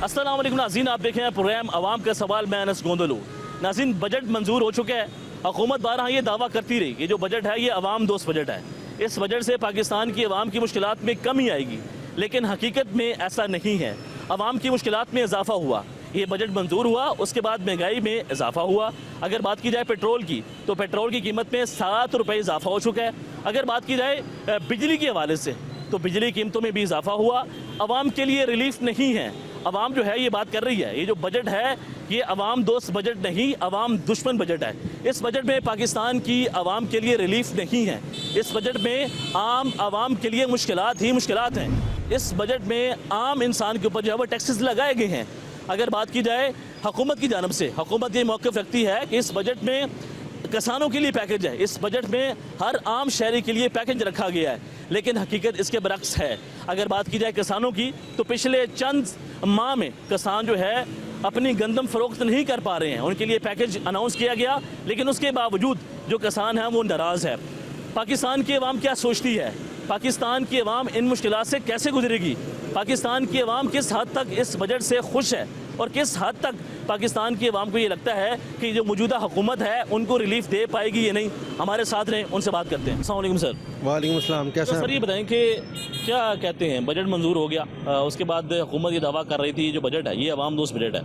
अस्सलाम वालेकुम नाज़रीन, आप देखें प्रोग्राम अवाम का सवाल। मैं अनस गोंदलू। नाज़रीन, बजट मंजूर हो चुका है। हुकूमत बारहा ये दावा करती रही कि जो बजट है ये अवाम दोस्त बजट है। इस बजट से पाकिस्तान की अवाम की मुश्किलात में कमी आएगी, लेकिन हकीकत में ऐसा नहीं है। अवाम की मुश्किलात में इजाफा हुआ। ये बजट मंजूर हुआ, उसके बाद महंगाई में इजाफा हुआ। अगर बात की जाए पेट्रोल की, तो पेट्रोल की कीमत में 7 रुपये इजाफा हो चुका है। अगर बात की जाए बिजली के हवाले से, तो बिजली कीमतों में भी इजाफा हुआ। अवाम के लिए रिलीफ नहीं है। अवाम जो है ये बात कर रही है, ये जो बजट है ये अवाम दोस्त बजट नहीं, अवाम दुश्मन बजट है। इस बजट में पाकिस्तान की अवाम के लिए रिलीफ नहीं है। इस बजट में आम अवाम के लिए मुश्किलात ही मुश्किलात हैं। इस बजट में आम इंसान के ऊपर जो है वो टैक्सेस लगाए गए हैं। अगर बात की जाए हुकूमत की जानब से, हुकूमत ये मौक़िफ़ रखती है कि इस बजट में किसानों के लिए पैकेज है, इस बजट में हर आम शहरी के लिए पैकेज रखा गया है, लेकिन हकीकत इसके बरक्स है। अगर बात की जाए किसानों की, तो पिछले चंद माह में किसान जो है अपनी गंदम फ़रोख्त नहीं कर पा रहे हैं। उनके लिए पैकेज अनाउंस किया गया, लेकिन उसके बावजूद जो किसान हैं वो नाराज़ है। पाकिस्तान की अवाम क्या सोचती है? पाकिस्तान की अवाम इन मुश्किलात से कैसे गुजरेगी? पाकिस्तान की अवाम किस हद तक इस बजट से खुश है और किस हद तक पाकिस्तान की अवाम को ये लगता है कि जो मौजूदा हुकूमत है उनको रिलीफ दे पाएगी या नहीं? हमारे साथ रहें, उनसे बात करते हैं। अस्सलाम वालेकुम सर। वालेकुम अस्सलाम। कैसा सर ये बताएं कि क्या कहते हैं, बजट मंजूर हो गया, उसके बाद हुकूमत ये दावा कर रही थी जो बजट है ये अवाम दोस्त बजट है,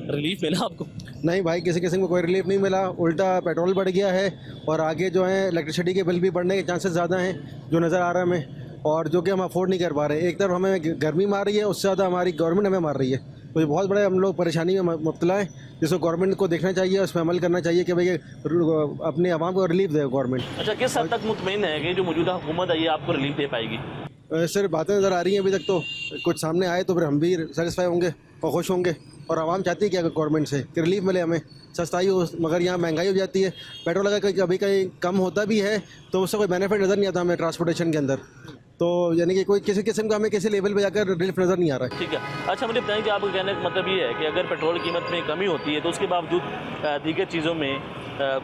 रिलीफ मिला आपको? नहीं भाई, किसी किस्म को कोई रिलीफ नहीं मिला। उल्टा पेट्रोल बढ़ गया है और आगे जो है इलेक्ट्रिसिटी के बिल भी बढ़ने के चांसेस ज़्यादा हैं जो नज़र आ रहा है हमें, और जो कि हम अफोर्ड नहीं कर पा रहे। एक तरफ हमें गर्मी मार रही है, उससे ज़्यादा हमारी गवर्नमेंट हमें मार रही है। तो ये बहुत बड़े हम लोग परेशानी में मुब्तला है, जिसको गवर्नमेंट को देखना चाहिए, उस पर अमल करना चाहिए कि भाई अपने आवाम को रिलीफ दे गवर्नमेंट। अच्छा, किस हद तक मुतमईन है कि जो मौजूदा हुकूमत है ये आपको रिलीफ दे पाएगी? सिर्फ बातें नज़र आ रही हैं अभी तक, तो कुछ सामने आए तो फिर हम भी सेटिस्फाई होंगे और खुश होंगे। और आवाम चाहती है कि अगर गवर्नमेंट से कि रिलीफ मिले, हमें सस्ताई हो, मगर यहाँ महंगाई हो जाती है। पेट्रोल अगर कभी कहीं कम होता भी है तो उससे कोई बेनिफिट नज़र नहीं आता हमें ट्रांसपोर्टेशन के अंदर। तो यानी कि कोई किसी किस्म का हमें किसी लेवल पे जाकर रिलीफ नज़र नहीं आ रहा है। ठीक है। अच्छा, मुझे बताएं कि आपको कहने का मतलब ये है कि अगर पेट्रोल की कीमत में कमी होती है तो उसके बावजूद दीगर चीज़ों में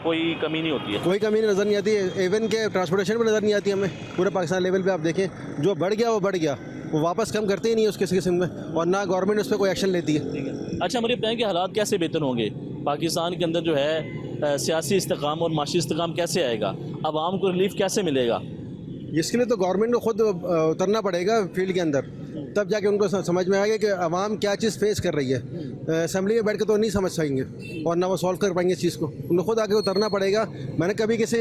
कोई कमी नहीं होती है? कोई कमी नज़र नहीं आती है, इवन के ट्रांसपोर्टेशन में नज़र नहीं आती हमें। पूरे पाकिस्तान लेवल पे आप देखें, जो बढ़ गया वो बढ़ गया, वो वापस कम करते ही नहीं है उस किसी किस्म में, और ना गवर्नमेंट उस पर कोई एक्शन लेती है। ठीक है। अच्छा, मुझे बताएं कि हालात कैसे बेहतर होंगे पाकिस्तान के अंदर, जो है सियासी इस्तेकाम और माशी इस्तेकाम कैसे आएगा, आवाम को रिलीफ कैसे मिलेगा? इसके लिए तो गवर्नमेंट को खुद उतरना पड़ेगा फील्ड के अंदर, तब जाके उनको समझ में आएगा कि आवाम क्या चीज़ फेस कर रही है। असेंबली में बैठ के तो नहीं समझ पाएंगे और ना वो सॉल्व कर पाएंगे इस चीज़ को, उनको खुद आके उतरना पड़ेगा। मैंने कभी किसी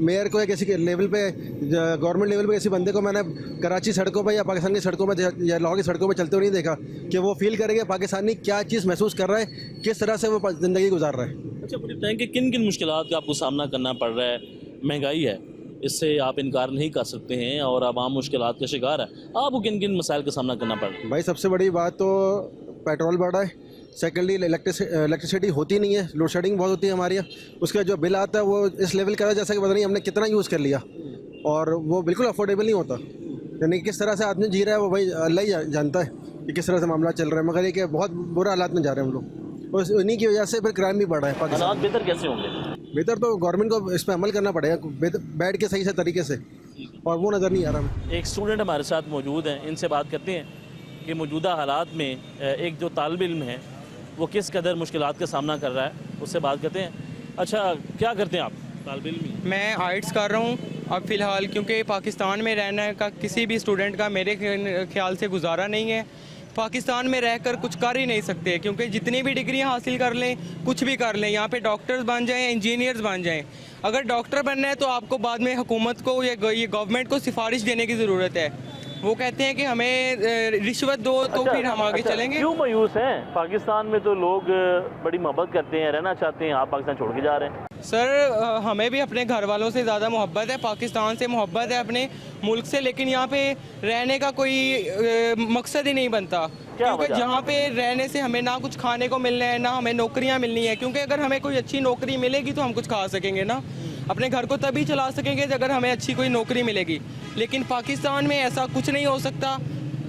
मेयर को या किसी लेवल पे, गवर्नमेंट लेवल पे किसी बंदे को मैंने कराची सड़कों पर या पाकिस्तान की सड़कों पर या लाहौर की सड़कों पर चलते हुए नहीं देखा कि वो फील करेंगे पाकिस्तानी क्या चीज़ महसूस कर रहा है, किस तरह से वो ज़िंदगी गुजार रहा है। अच्छा, मुझे बताएं कि किन किन मुश्किलात का आपको सामना करना पड़ रहा है? महंगाई है, इससे आप इनकार नहीं कर सकते हैं, और आवाम मुश्किलात का शिकार है। आपको किन किन मसाइल का सामना करना पड़ रहा है? भाई सबसे बड़ी बात तो पेट्रोल बढ़ा है। सेकेंडली इलेक्ट्रिसिटी होती नहीं है, लोड शेडिंग बहुत होती है हमारे यहाँ। उसका जो बिल आता है वो इस लेवल का है जैसा कि पता नहीं हमने कितना यूज़ कर लिया, और वो बिल्कुल अफोर्डेबल नहीं होता। यानी किस तरह से आदमी जी रहा है वो भाई अल्लाह ही जानता है कि किस तरह से मामला चल रहा है, मगर ये कि बहुत बुरा हालात में जा रहे हैं हम लोग, और उन्हीं की वजह से फिर क्राइम भी बढ़ा है पाकिस्तान। हालात बेहतर कैसे होंगे? बेहतर तो गवर्नमेंट को इस पर अमल करना पड़ेगा बैठ के सही से तरीके से, और वो नज़र नहीं आ रहा हमें। एक स्टूडेंट हमारे साथ मौजूद हैं, इनसे बात करते हैं कि मौजूदा हालात में एक जो तालिब इल्म है वो किस कदर मुश्किलात का सामना कर रहा है, उससे बात करते हैं। अच्छा, क्या करते हैं आप? तालिब इल्म? मैं आर्ट्स कर रहा हूँ अब फ़िलहाल, क्योंकि पाकिस्तान में रहने का किसी भी स्टूडेंट का मेरे ख्याल से गुजारा नहीं है। पाकिस्तान में रहकर कुछ कर ही नहीं सकते, क्योंकि जितनी भी डिग्रियां हासिल कर लें, कुछ भी कर लें, यहाँ पे डॉक्टर्स बन जाएं, इंजीनियर्स बन जाएं। अगर डॉक्टर बनना है तो आपको बाद में हुकूमत को या ये गवर्नमेंट को सिफारिश देने की ज़रूरत है। वो कहते हैं कि हमें रिश्वत दो तो फिर हम आगे चलेंगे। क्यों मायूस हैं? पाकिस्तान में तो लोग बड़ी मोहब्बत करते हैं, रहना चाहते हैं, आप पाकिस्तान छोड़ के जा रहे हैं। सर हमें भी अपने घर वालों से ज़्यादा मोहब्बत है, पाकिस्तान से मोहब्बत है, अपने मुल्क से, लेकिन यहाँ पे रहने का कोई मकसद ही नहीं बनता, क्योंकि जहाँ पे रहने से हमें ना कुछ खाने को मिलना है, ना हमें नौकरियाँ मिलनी है। क्योंकि अगर हमें कोई अच्छी नौकरी मिलेगी तो हम कुछ खा सकेंगे ना, अपने घर को तभी चला सकेंगे अगर हमें अच्छी कोई नौकरी मिलेगी। लेकिन पाकिस्तान में ऐसा कुछ नहीं हो सकता।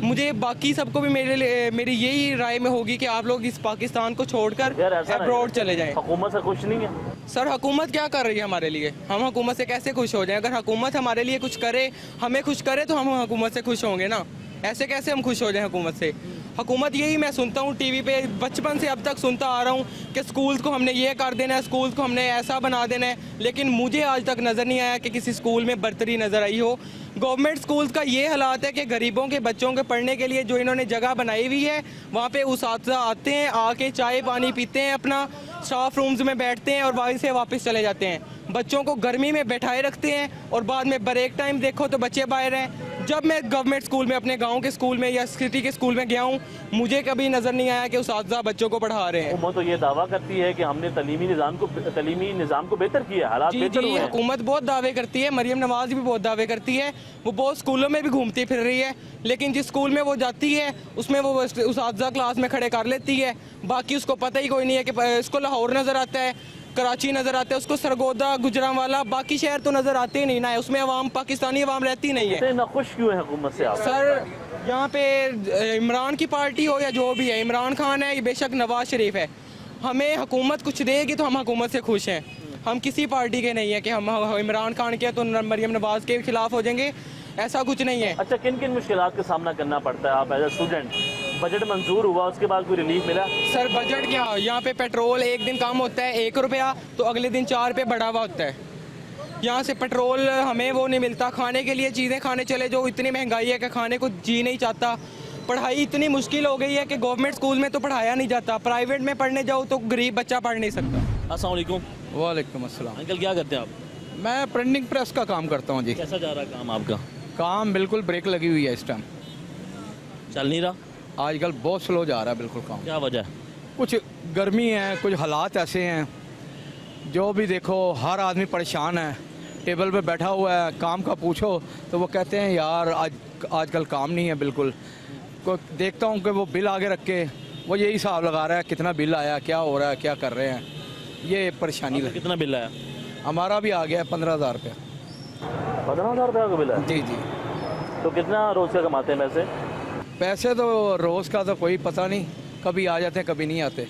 मुझे बाकी सबको भी मेरी यही राय में होगी कि आप लोग इस पाकिस्तान को छोड़कर अब्रॉड चले जाएं। हुकूमत से खुश नहीं है? सर हुकूमत क्या कर रही है हमारे लिए? हम हुकूमत से कैसे खुश हो जाएं? अगर हुकूमत हमारे लिए कुछ करे, हमें खुश करे, तो हम हुकूमत से खुश होंगे ना। ऐसे कैसे हम खुश हो जाएं हुकूमत से? हुकूमत यही मैं सुनता हूँ टीवी पे, बचपन से अब तक सुनता आ रहा हूँ कि स्कूल्स को हमने ये कर देना है, स्कूल्स को हमने ऐसा बना देना है, लेकिन मुझे आज तक नज़र नहीं आया कि किसी स्कूल में बर्तरी नज़र आई हो। गवर्नमेंट स्कूल्स का ये हालात है कि गरीबों के बच्चों के पढ़ने के लिए जो इन्होंने जगह बनाई हुई है, वहाँ पे उसातिज़ा आते हैं, आके चाय पानी पीते हैं, अपना स्टाफ रूम्स में बैठते हैं और वहीं से वापस चले जाते हैं। बच्चों को गर्मी में बैठाए रखते हैं और बाद में ब्रेक टाइम देखो तो बच्चे बाहर हैं। जब मैं गवर्नमेंट स्कूल में, अपने गांव के स्कूल में या सिटी के स्कूल में गया हूँ, मुझे कभी नज़र नहीं आया कि उसातिज़ा बच्चों को पढ़ा रहे हैं। हुकूमत तो ये दावा करती है कि हमने तलीमी निज़ाम को बेहतर किया, हालात बेहतर हुए हैं। हुकूमत बहुत दावे करती है, मरियम नवाज भी बहुत दावे करती है, वो बहुत स्कूलों में भी घूमती फिर रही है, लेकिन जिस स्कूल में वो जाती है उसमें वो उसातिज़ा क्लास में खड़े कर लेती है, बाकी उसको पता ही कोई नहीं है कि इसको लाहौर नज़र आता है, कराची नज़र आता है, उसको सरगोदा, गुजरांवाला, बाकी शहर तो नज़र आते ही नहीं ना है, उसमें अवाम, पाकिस्तानी अवाम रहती नहीं है। इतने नाखुश क्यों है हुकूमत से आप? सर यहाँ पे इमरान की पार्टी हो या जो भी है, इमरान खान है, ये बेशक नवाज शरीफ है, हमें हुकूमत कुछ देगी तो हम हुकूमत से खुश हैं। हम किसी पार्टी के नहीं है कि हम इमरान खान के तो मरियम नवाज के खिलाफ हो जाएंगे, ऐसा कुछ नहीं है। अच्छा, किन किन मुश्किलात का सामना करना पड़ता है आप एज ए स्टूडेंट? बजट मंजूर हुआ, उसके बाद कोई रिलीफ मिला? सर बजट क्या, यहाँ पे पेट्रोल एक दिन कम होता है 1 रुपया तो अगले दिन 4 रुपये बढ़ा हुआ होता है। यहाँ से पेट्रोल हमें वो नहीं मिलता, खाने के लिए चीज़ें खाने चले जो इतनी महंगाई है कि खाने को जी नहीं चाहता। पढ़ाई इतनी मुश्किल हो गई है कि गवर्नमेंट स्कूल में तो पढ़ाया नहीं जाता, प्राइवेट में पढ़ने जाओ तो गरीब बच्चा पढ़ नहीं सकता। अस्सलाम वालेकुम। वालेकुम अस्सलाम। अंकल क्या करते हैं आप? मैं प्रिंटिंग प्रेस का काम करता हूँ जी। कैसा जा रहा है काम आपका? काम बिल्कुल ब्रेक लगी हुई है इस टाइम, चल नहीं रहा? आजकल बहुत स्लो जा रहा है बिल्कुल काम। क्या वजह है? कुछ गर्मी है, कुछ हालात ऐसे हैं, जो भी देखो हर आदमी परेशान है। टेबल पे बैठा हुआ है, काम का पूछो तो वो कहते हैं यार आजकल काम नहीं है बिल्कुल। को देखता हूँ कि वो बिल आगे रख के वो यही हिसाब लगा रहा है कितना बिल आया, क्या हो रहा है, क्या कर रहे हैं, ये परेशानी लगी। कितना बिल आया? हमारा भी आ गया है 15,000 रुपये। 15,000 रुपये का बिल है? जी जी। तो कितना रोज का कमाते हैं पैसे? पैसे तो रोज़ का तो कोई पता नहीं, कभी आ जाते हैं कभी नहीं आते।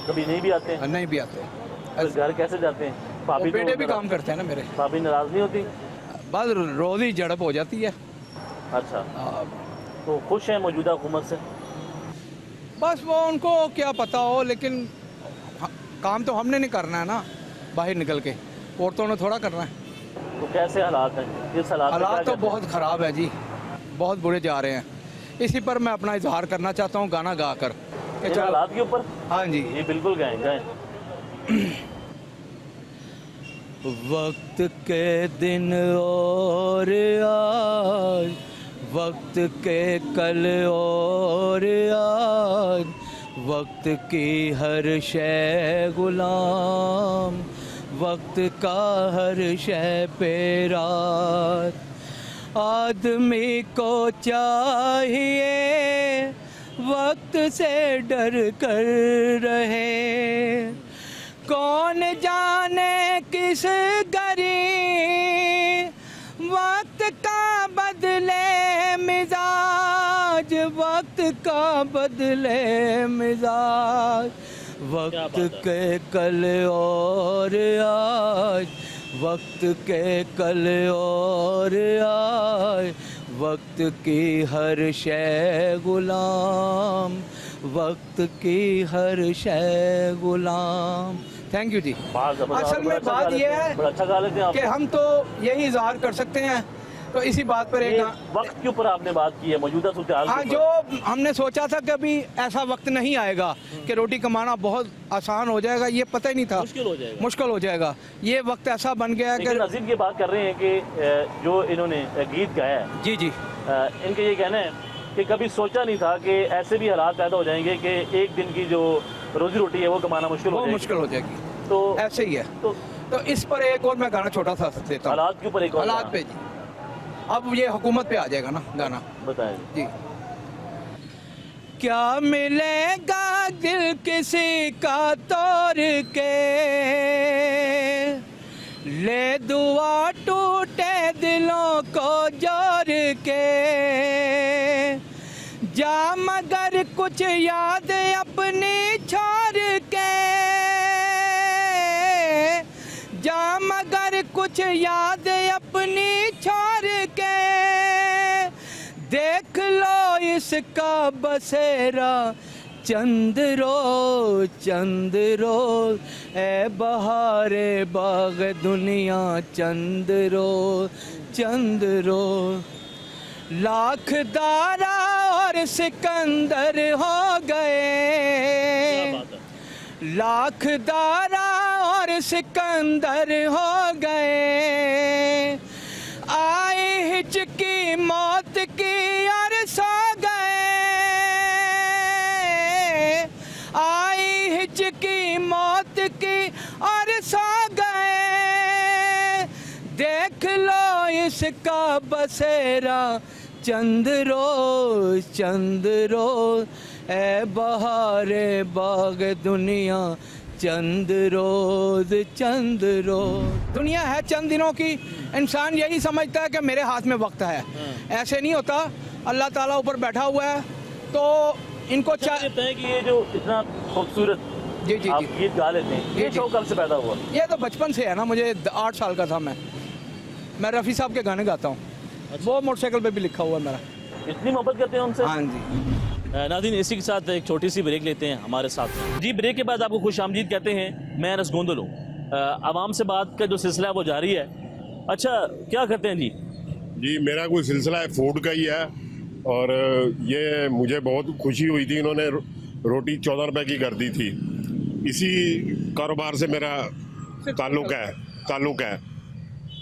कभी नहीं भी आते हैं? नहीं भी आते। फिर घर कैसे जाते हैं? भाभी बेटे भी तो काम करते हैं ना मेरे। भाभी नाराज नहीं होती? बस रोज़ ही झड़प हो जाती है। अच्छा, तो खुश हैं मौजूदा हुकूमत से? बस वो उनको क्या पता हो, लेकिन काम तो हमने नहीं करना है ना, बाहर निकल के औरतों ने थोड़ा करना है। तो कैसे हालात हैं? किस हालात में हालात क्या तो कहते हैं? बहुत ख़राब है जी, बहुत बुरे जा रहे हैं। इसी पर मैं अपना इजहार करना चाहता हूँ गाना गा कर कि इन चलो। हालात के ऊपर? हाँ जी। ये बिल्कुल गाएं। वक्त के दिन और आज, वक्त के कल और आज, वक्त की हर शय गुलाम, वक्त का हर शय पे रात। आदमी को चाहिए वक्त से डर कर रहे, कौन जाने किस घड़ी वक्त का बदले मिजाज, वक्त का बदले मिजाज। वक्त के कल और आज, वक्त के कल और आज, वक्त की हर शय गुलाम, वक्त की हर शय गुलाम। थैंक यू जी। असल में बात यह है अच्छा गा लेते हैं आप। कि हम तो यही इजहार कर सकते हैं, तो इसी बात पर ये एक वक्त के ऊपर आपने बात की है, मौजूदा सूरत हाल हाँ, के जो ऊपर। हमने सोचा था कि अभी ऐसा वक्त नहीं आएगा कि रोटी कमाना बहुत आसान हो जाएगा, ये पता ही नहीं था। मुश्किल हो जाएगा। मुश्किल हो जाएगा। ये वक्त ऐसा बन गया है लेकिन कि अजीम ये बात कर रहे हैं कि जो इन्होंने गीत गाया है, जी जी, इनका ये कहना है कि कभी सोचा नहीं था कि ऐसे भी हालात पैदा हो जाएंगे कि एक दिन की जो रोजी रोटी है वो कमाना मुश्किल हो बहुत जाएगी। मुश्किल हो जाएगी। तो ऐसे ही है। तो इस पर एक और मैं गाना छोटा सा देता हूँ। हालात के ऊपर एक और हालात गाना। पे जी, अब ये हुकूमत पे आ जाएगा ना गाना। बताएं जी। क्या मिलेगा दिल किसी का तोड़ के, ले दुआ टूटे दिलों को जोड़ के, जा मगर कुछ याद अपनी छोड़ के, जा मगर कुछ याद अपनी छोड़ के, देख लो इसका बसेरा चंद रोज ए बहारे बाग दुनिया चंद रोज लाख दारा और सिकंदर हो गए, लाख दारा और सिकंदर हो गए, आए हिचकी मौत की और सो गए, आई हिचकी मौत की और सो गए, देख लो इसका बसेरा चंद रोज ए बहारे बाग दुनिया चंद रोज। दुनिया है चंद दिनों की, इंसान यही समझता है कि मेरे हाथ में वक्त है, ऐसे नहीं होता। अल्लाह ताला ऊपर बैठा हुआ है, तो इनको कहते हैं कि ये जो इतना खूबसूरत जी जी आप जी गीत गा लेते हैं, ये शौक कब से पैदा हुआ? ये तो बचपन से है ना, मुझे 8 साल का था मैं रफ़ी साहब के गाने गाता हूँ। वो मोटरसाइकिल पे भी लिखा हुआ है मेरा। इतनी मोहब्बत करते हैं उनसे? हाँ जी। नाज़रीन, इसी के साथ एक छोटी सी ब्रेक लेते हैं हमारे साथ जी। ब्रेक के बाद आपको खुश आमदीद कहते हैं। मैं अनस गोंदलू। आवाम से बात का जो सिलसिला है वो जारी है। अच्छा, क्या करते हैं जी? जी, मेरा कोई सिलसिला है फूड का ही है, और ये मुझे बहुत खुशी हुई थी, इन्होंने रोटी 14 रुपए की कर दी थी। इसी कारोबार से मेरा ताल्लुक है।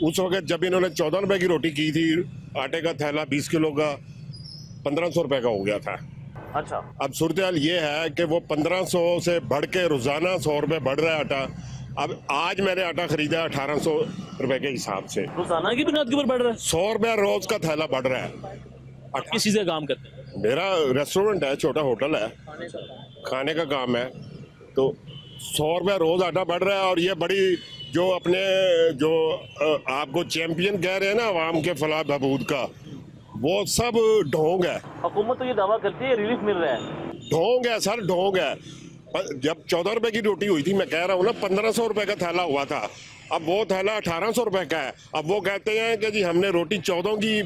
उस वक्त जब इन्होंने 14 रुपए की रोटी की थी, आटे का थैला 20 किलो का 1500 रुपए का हो गया था। अच्छा, अब सूरत हाल ये है कि वो 1500 से बढ़ के रोजाना 100 रुपए बढ़ रहा है आटा। अब आज मैंने आटा खरीदा 1800 रुपए के हिसाब से। रोजाना की बुनियाद के ऊपर बढ़ रहा है? 100 रुपया रोज का थैला बढ़ रहा है। किस चीज़ का काम करते हैं? मेरा रेस्टोरेंट है, छोटा होटल है, खाने का काम है, तो 100 रुपया रोज आटा बढ़ रहा है। और ये बड़ी जो अपने जो आपको चैंपियन कह रहे हैं ना आवाम के फलाह बहबूद का, वो सब ढोंग है। हुकूमत तो ये दावा करती है रिलीफ मिल रहा है। ढोंग है सर, ढोंग है। जब 14 रुपए की रोटी हुई थी, मैं कह रहा हूँ ना 1500 रुपए का थैला हुआ था, अब वो थैला 1800 रुपए का है। अब वो कहते हैं कि जी हमने रोटी 14 की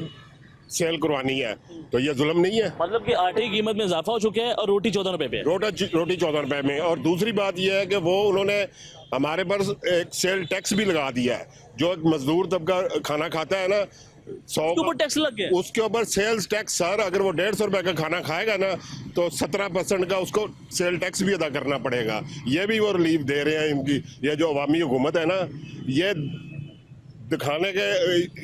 सेल करवानी है, तो ये जुल्म नहीं है? मतलब कि आटे की कीमत में इजाफा हो चुका है और रोटी 14 रुपए पे है। रोटी 14 रुपए में। और दूसरी बात यह है कि वो उन्होंने हमारे पर एक सेल टैक्स भी लगा दिया है। जो एक मजदूर तबका खाना खाता है ना, 100 ऊपर टैक्स लग गया, उसके ऊपर सेल्स टैक्स। सर, अगर वो 150 रुपए का खाना खाएगा ना, तो 17% का उसको सेल टैक्स भी अदा करना पड़ेगा। ये भी वो रिलीफ दे रहे हैं। इनकी ये जो अवामी हुकूमत है ना, ये दिखाने के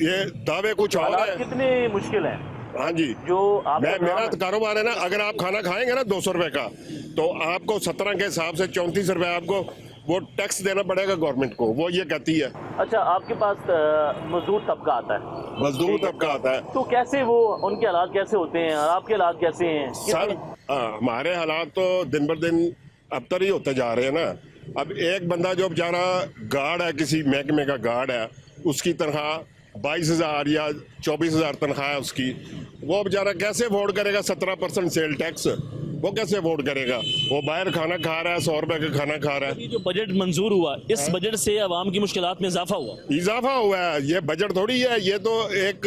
ये दावे कुछ और है। कितनी मुश्किल है। हाँ जी, जो आप मेरा कारोबार है ना, अगर आप खाना खाएंगे ना 200 रुपए का, तो आपको 17 के हिसाब से 34 रुपए आपको वो टैक्स देना पड़ेगा गवर्नमेंट को। वो ये कहती है। अच्छा, आपके पास मजदूर तबका आता है? मजदूर तबका आता है, तो कैसे वो, उनके हालात कैसे होते हैं और आपके हालात कैसे हैं? सर हमारे हालात तो दिन ब दिन अबतर ही होते जा रहे हैं ना। अब एक बंदा जो बेचारा गार्ड है, किसी महकमे का गार्ड है, उसकी तनख्वाह 22,000 या 24,000 तनख्वाह है उसकी। वो बेचारा कैसे अफोर्ड करेगा 17% सेल टैक्स? वो कैसे अफोर्ड करेगा? वो बाहर खाना खा रहा है, 100 रुपए का खाना खा रहा है। ये जो बजट मंजूर हुआ, इस बजट से आवाम की मुश्किलात में इजाफा हुआ है। ये बजट थोड़ी है, ये तो एक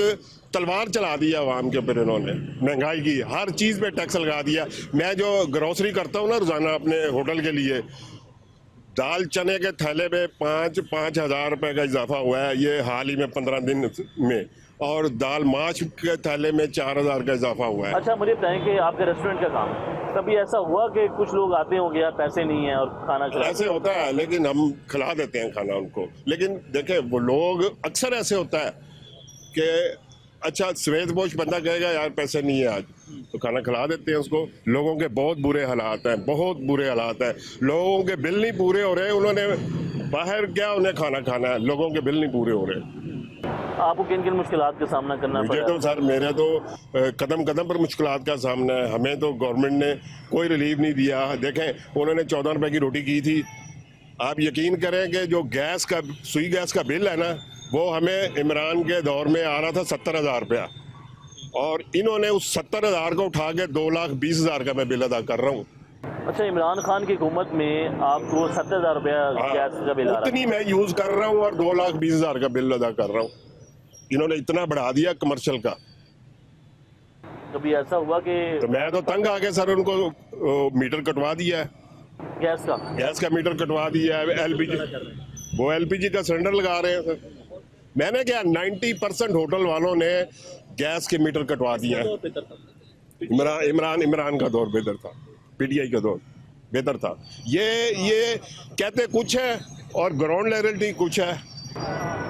तलवार चला दी है आवाम के ऊपर इन्होंने। महंगाई की हर चीज़ पे टैक्स लगा दिया। मैं जो ग्रोसरी करता हूँ ना रोजाना अपने होटल के लिए, दाल चने के थैले में 5,000 रुपए का इजाफा हुआ है ये हाल ही में 15 दिन में। और दाल माछ के थैले में 4,000 का इजाफा हुआ है। अच्छा, मुझे बताएं कि आपके रेस्टोरेंट का काम है, कभी ऐसा हुआ कि कुछ लोग आते होंगे यार पैसे नहीं है और खाना खिला? ऐसे होता है, लेकिन हम खिला देते हैं खाना उनको। लेकिन देखे, वो लोग अक्सर ऐसे होता है कि अच्छा श्वेतपोश बंदा कहेगा यार पैसे नहीं है आज, तो खाना खिला देते हैं उसको। लोगों के बहुत बुरे हालात हैं, बहुत बुरे हालात हैं। लोगों के बिल नहीं पूरे हो रहे, उन्होंने बाहर क्या उन्हें खाना खाना है, लोगों के बिल नहीं पूरे हो रहे। आपको किन किन मुश्किलात का सामना करना पड़ा? मुझे तो सर, मेरे तो कदम कदम पर मुश्किलात का सामना है। हमें तो गवर्नमेंट ने कोई रिलीफ नहीं दिया। देखें, उन्होंने 14 रुपए की रोटी की थी। आप यकीन करें कि जो गैस का, सुई गैस का बिल है ना, वो हमें इमरान के दौर में आ रहा था 70,000 रुपया, और इन्होंने उस 70,000 को उठा के 2,20,000 का मैं बिल अदा कर रहा हूँ। अच्छा, इमरान खान की हुकूमत में आपको 70,000 रुपया गैस का बिल आ रहा है? उतनी मैं यूज कर रहा हूँ और 2,20,000 का बिल अदा कर रहा हूँ। इन्होंने इतना बढ़ा दिया कमर्शियल का। कभी ऐसा हुआ कि तो मैं तो तंग आ गया सर, उनको मीटर कटवा दिया है, गैस का मीटर कटवा दिया है। एलपीजी, वो एलपीजी का सिलेंडर लगा रहे हैं सर। मैंने क्या 90% होटल वालों ने गैस के मीटर कटवा दिए हैं। इमरान का दौर बेहतर था, पीटीआई का दौर बेहतर था। ये कहते कुछ है और ग्राउंड रियलिटी कुछ है।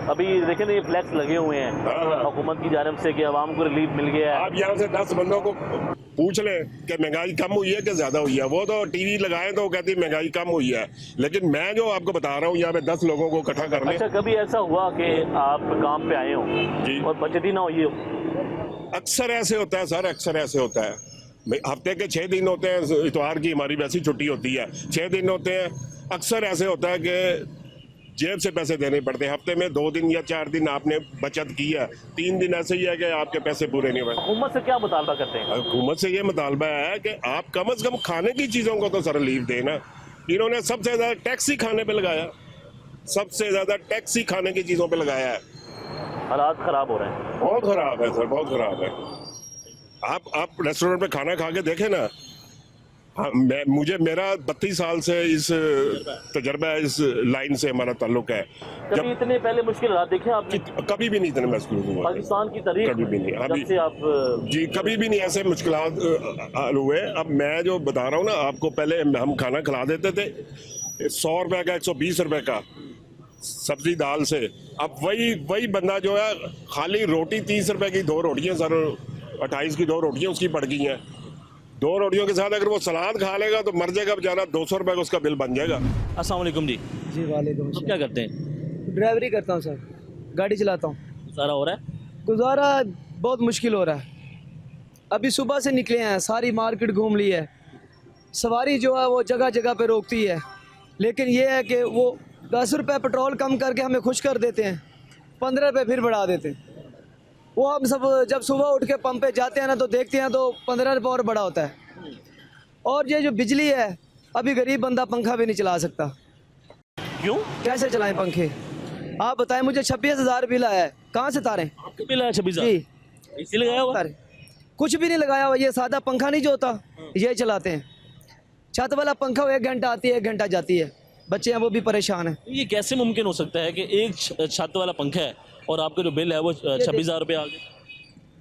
अभी देखें ना, ये फ्लैक्स लगे हुए हैं हुकूमत की जानिब से कि आवाम को रिलीफ मिल गया है। आप यहाँ से 10 बंदों को पूछ लें कि महंगाई कम हुई है कि ज्यादा हुई है, वो तो टीवी लगाए तो वो कहती है महंगाई कम हुई है, लेकिन मैं जो आपको बता रहा हूँ यहाँ पे 10 लोगों को इकट्ठा कर लें। अच्छा, कभी ऐसा हुआ कि आप काम पे आए हो जी, और बचत ही ना हुई हो? अक्सर ऐसे होता है सर, अक्सर ऐसे होता है। हफ्ते के 6 दिन होते हैं, इतवार की हमारी वैसी छुट्टी होती है, 6 दिन होते हैं। अक्सर ऐसे होता है कि जेब से पैसे देने पड़ते हैं। हफ्ते में 2 दिन या 4 दिन आपने बचत की है, 3 दिन ऐसे ही है कि आपके पैसे पूरे नहीं हुए। हुकूमत से क्या मुतालबा करते हैं? हुकूमत से ये मुतालबा है कि आप कम से कम खाने की चीज़ों को तो सर रिलीफ देना। इन्होंने सबसे ज़्यादा टैक्स ही खाने पे लगाया, सबसे ज़्यादा टैक्स ही खाने की चीज़ों पे लगाया है। हालात ख़राब हो रहे हैं, बहुत ख़राब है सर, बहुत ख़राब है। आप रेस्टोरेंट पे खाना खा के देखें ना। हाँ, मेरा 32 साल से इस तजर्बा है, इस लाइन से हमारा ताल्लुक है। कभी इतने पहले मुश्किल हालात देखे आपने? कभी भी नहीं इतने महसूस हुआ पाकिस्तान की तारीख कभी भी नहीं। जब से आप जी कभी भी नहीं ऐसे मुश्किलात हुए। अब मैं जो बता रहा हूँ ना आपको, पहले हम खाना खिला देते थे 100 रुपए का, 120 रुपए का सब्जी दाल से। अब वही बंदा जो है खाली रोटी 30 रुपए की 2 रोटियां सर, 28 की 2 रोटियां उसकी पड़ गई हैं। 2 रोटियों के साथ अगर वो सलाद खा लेगा तो मर जाएगा बेचारा, 200 रुपए का उसका बिल बन जाएगा। अस्सलाम वालेकुम जी। जी वालेकुम तो क्या करते हैं? ड्राइवरी करता हूँ सर, गाड़ी चलाता हूँ। सारा हो रहा है? गुजारा बहुत मुश्किल हो रहा है। अभी सुबह से निकले हैं, सारी मार्केट घूम ली है। सवारी जो है वो जगह जगह पे रोकती है, लेकिन ये है कि वो 10 रुपये पेट्रोल कम करके हमें खुश कर देते हैं, 15 रुपये फिर बढ़ा देते हैं। वो हम सब जब सुबह उठ के पंप पे जाते हैं ना तो देखते हैं तो 15 रुपये और बड़ा होता है। और ये जो बिजली है, अभी गरीब बंदा पंखा भी नहीं चला सकता। क्यों? कैसे चलाएं पंखे? आप बताएं। मुझे 26,000 बिल आया है, कहाँ से तारें? आपको बिल है 26,000? जी, इसी लगाया हुआ? तारें कुछ भी नहीं लगाया हुआ, ये सादा पंखा नहीं जो होता ये चलाते हैं। छत वाला पंखा 1 घंटा आती है, 1 घंटा जाती है। बच्चे हैं वो भी परेशान हैं। ये कैसे मुमकिन हो सकता है कि एक छत वाला पंखा है और आपका जो बिल है वो 26,000 रुपये आ गए?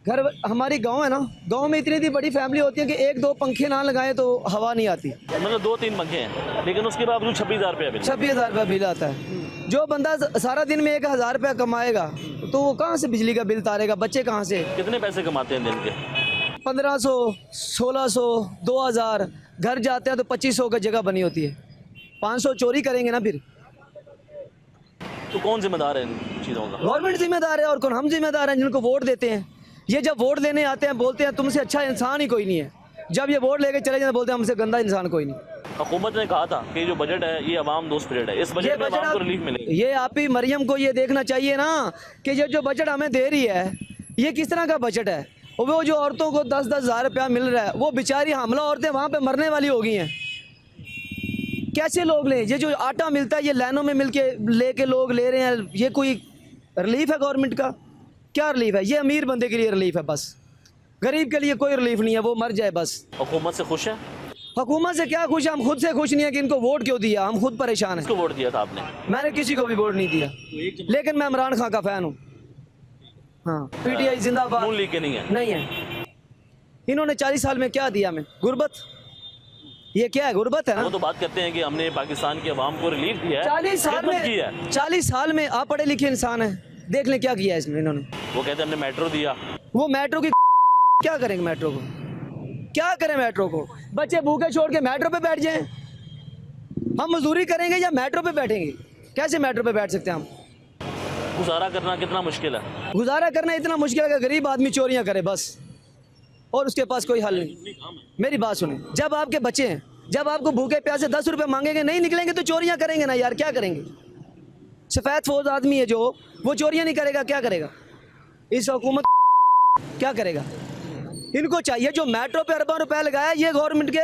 घर हमारी गांव है ना, गांव में इतनी बड़ी फैमिली होती है कि 1-2 पंखे ना लगाएं तो हवा नहीं आती। मतलब 2-3 पंखे हैं, लेकिन उसके बावजूद 26,000 रुपये बिल। 26,000 रुपये बिल आता है। जो बंदा सारा दिन में 1,000 रुपया कमाएगा तो वो कहाँ से बिजली का बिल तारेगा? बच्चे कहाँ से? कितने पैसे कमाते हैं दिन के? 1500, 1600, 2000। घर जाते हैं तो 2500 का जगह बनी होती है। 500 चोरी करेंगे ना फिर। तो कौन जिम्मेदार है इन चीज़ों का? गवर्नमेंट जिम्मेदार है और कौन? हम जिम्मेदार हैं जिनको वोट देते हैं। ये जब वोट लेने आते हैं बोलते हैं तुमसे अच्छा इंसान ही कोई नहीं है। जब ये वोट लेके चले जाते बोलते हैं हमसे गंदा इंसान कोई नहीं। हुकूमत ने कहा था कि जो बजट है ये अवाम दोस्त बजट है, इस बजट में अवाम को रिलीफ मिलेगी। ये आप ही मरियम को ये देखना चाहिए ना कि ये जो बजट हमें दे रही है ये किस तरह का बजट है। वो जो औरतों को 10-10 हज़ार रुपया मिल रहा है, वो बेचारी हमला औरतें वहाँ पे मरने वाली हो गई हैं। कैसे लोग लें? ये जो आटा मिलता है ये लाइनों में मिल के लेके लोग ले रहे हैं। ये कोई रिलीफ है गवर्नमेंट का? क्या रिलीफ है? ये अमीर बंदे के लिए रिलीफ है बस, गरीब के लिए कोई रिलीफ नहीं है, वो मर जाए बस। हुकूमत से खुश है? हुकूमत से क्या खुश है? हम खुद से खुश नहीं है कि इनको वोट क्यों दिया। हम खुद परेशान हैं। किसको वोट दिया था आपने? मैंने किसी को भी वोट नहीं दिया, लेकिन मैं इमरान खान का फ़ैन हूँ। हाँ, पीटीआई जिंदाबाद। नून लीग के नहीं है? नहीं है। इन्होंने 40 साल में क्या दिया हमें? गुर्बत। ये क्या है? गुर्बत है ना। वो तो बात करते हैं कि हमने पाकिस्तान के अवाम को रिलीफ दिया है, 40 साल खिदमत की है। में 40 साल में आप पढ़े लिखे इंसान हैं, देख लें क्या किया है इसमें इन्होंने। वो कहते हैं हमने मेट्रो दिया। वो मेट्रो की क्या करेंगे? मेट्रो को क्या करें? मेट्रो को बच्चे भूखे छोड़ के मेट्रो पे बैठ जाएं? हम मजदूरी करेंगे या मेट्रो पे बैठेंगे? कैसे मेट्रो पे बैठ सकते हैं हम? गुजारा करना कितना मुश्किल है। गुजारा करना इतना मुश्किल है कि गरीब आदमी चोरियां करे बस, और उसके पास कोई हल नहीं। मेरी बात सुने, जब आपके बच्चे हैं, जब आपको भूखे प्यासे 10 रुपये मांगेंगे, नहीं निकलेंगे तो चोरियां करेंगे ना यार। क्या करेंगे? सफ़ेद फौज आदमी है जो, वो चोरियां नहीं करेगा, क्या करेगा? इस हुकूमत क्या करेगा? इनको चाहिए जो मेट्रो पे अरबों रुपए लगाया, ये गवर्नमेंट के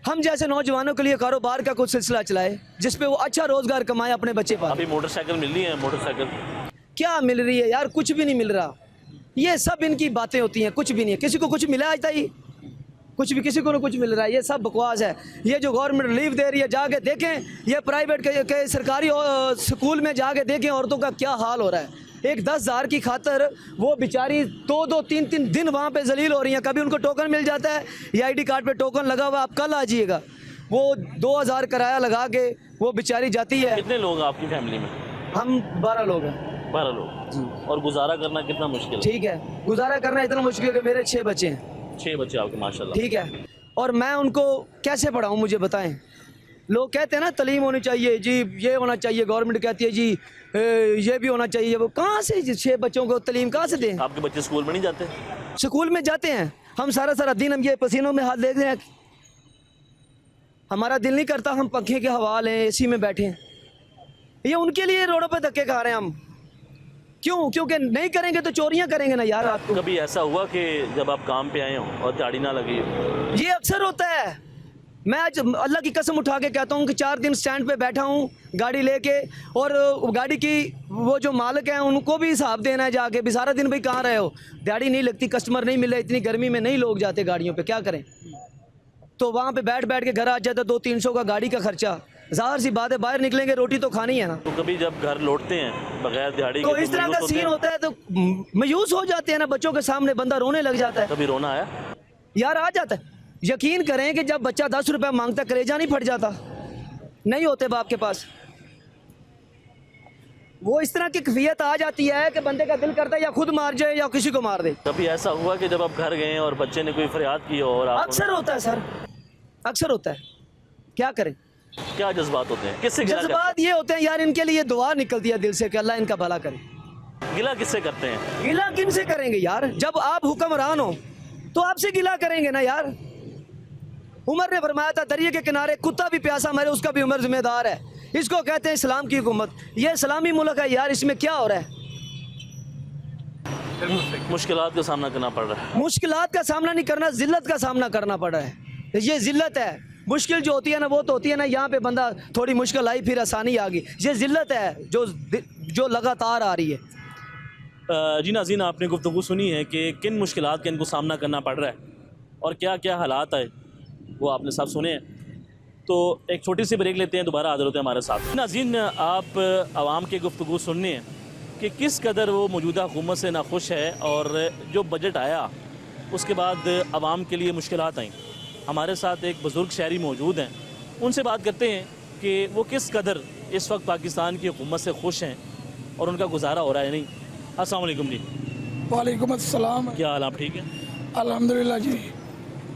हम जैसे नौजवानों के लिए कारोबार का कुछ सिलसिला चलाए जिसपे वो अच्छा रोजगार कमाए, अपने बच्चे पाले। अभी मोटरसाइकिल मिल रही है, मोटरसाइकिल क्या मिल रही है यार? कुछ भी नहीं मिल रहा। ये सब इनकी बातें होती हैं, कुछ भी नहीं है। किसी को कुछ मिला आज तक, कुछ भी किसी को ना कुछ मिल रहा है, ये सब बकवास है। ये जो गवर्नमेंट रिलीफ दे रही है, जाके देखें ये प्राइवेट के सरकारी स्कूल में जाके देखें औरतों का क्या हाल हो रहा है। एक 10,000 की खातर वो बेचारी 2-2, 3-3 दिन वहाँ पे जलील हो रही हैं। कभी उनको टोकन मिल जाता है, ये आईडी कार्ड पे टोकन लगा हुआ, आप कल आ जाइएगा, वो 2,000 किराया लगा के वो बेचारी जाती है। कितने लोग हैं आपकी फैमिली में? हम 12 लोग हैं 12 लोग जी। और गुजारा करना कितना मुश्किल है? ठीक है, गुजारा करना इतना मुश्किल है कि मेरे 6 बच्चे हैं। 6 बच्चे आपके माशाल्लाह। ठीक है, और मैं उनको कैसे पढ़ाऊँ मुझे बताएं। लोग कहते हैं ना तालीम होनी चाहिए जी, ये होना चाहिए, गवर्नमेंट कहती है जी ये भी होना चाहिए। वो कहाँ से 6 बच्चों को तालीम कहाँ से दें? आपके बच्चे स्कूल में नहीं जाते? स्कूल में जाते हैं, हम सारा दिन हम ये पसीनों में हाथ देख रहे हैं, हमारा दिल नहीं करता हम पंखे के हवा लें, एसी में बैठे हैं। ये उनके लिए रोडों पे धक्के खा रहे हैं हम। क्यों? क्योंकि नहीं करेंगे तो चोरियां करेंगे ना यार। आपको कभी ऐसा हुआ कि जब आप काम पे आए हो और दिहाड़ी ना लगी हो? ये अक्सर होता है। मैं आज अल्लाह की कसम उठा के कहता हूँ कि 4 दिन स्टैंड पे बैठा हूँ गाड़ी लेके, और गाड़ी की वो जो मालिक हैं उनको भी हिसाब देना है जाके भी सारा दिन भाई कहाँ रहे हो, दिहाड़ी नहीं लगती, कस्टमर नहीं मिल रहे, इतनी गर्मी में नहीं लोग जाते गाड़ियों पे, क्या करें। तो वहाँ पे बैठ बैठ के घर आ जाता 200-300 का गाड़ी का खर्चा। ज़ाहिर सी बात है बाहर निकलेंगे रोटी तो खानी है ना। तो कभी जब घर लौटते हैं बगैर दिहाड़ी तो के इस तरह का मायूस होते सीन हैं? होता है तो मायूस हो जाते हैं ना, बच्चों के सामने बंदा रोने लग जाता है। कभी रोना आया? यार आ जाता है। यकीन करें कि जब बच्चा 10 रुपये मांगता कलेजा नहीं फट जाता, नहीं होते बाप के पास। वो इस तरह की कैफियत आ जाती है कि बंदे का दिल करता है या खुद मार जाए या किसी को मार दे। कभी ऐसा हुआ कि जब आप घर गए और बच्चे ने कोई फरियाद की हो और आप अक्सर होता है सर, अक्सर होता है, क्या करें। क्या जज्बात होते हैं? किससे गिला करते जज्बात ये होते हैं यार, इनके लिए दुआ निकलती है दिल से कि अल्लाह इनका भला करे। हैं? गिला किससे करते हैं? गिला किन से करेंगे यार? जब आप हुक्मरान हो तो आपसे गिला करेंगे ना यार। उमर ने फरमाया था दरिया के किनारे कुत्ता भी प्यासा मरे उसका भी उमर जिम्मेदार है। इसको कहते हैं इस्लाम की हुकूमत। ये इस्लामी मुल्क है यार, इसमें क्या हो रहा है? मुश्किलात का सामना करना पड़ रहा है। मुश्किलात का सामना नहीं करना, जिल्लत का सामना करना पड़ रहा है। ये जिल्लत है। मुश्किल जो होती है ना वो तो होती है ना, यहाँ पे बंदा थोड़ी मुश्किल आई फिर आसानी आ गई। ये जिल्लत है जो लगातार आ रही है। जी नाज़रीन, आपने गुफ्तगू सुनी है कि किन मुश्किलात का इनको सामना करना पड़ रहा है और क्या क्या हालात आए, वो आपने सब सुने हैं। तो एक छोटी सी ब्रेक लेते हैं, दोबारा हाजिर होते हैं हमारे साथ। नाज़रीन, आप आवाम के गुफ्तगू सुनने हैं कि किस कदर वो मौजूदा हुकूमत से नाखुश है और जो बजट आया उसके बाद आवाम के लिए मुश्किलात आई। हमारे साथ एक बुज़ुर्ग शहरी मौजूद हैं, उनसे बात करते हैं कि वो किस कदर इस वक्त पाकिस्तान की हुकूमत से खुश हैं और उनका गुजारा हो रहा है नहीं। अस्सलाम वालेकुम जी। वालेकुम अस्सलाम। क्या हाल, आप ठीक हैं? अल्हम्दुलिल्लाह जी,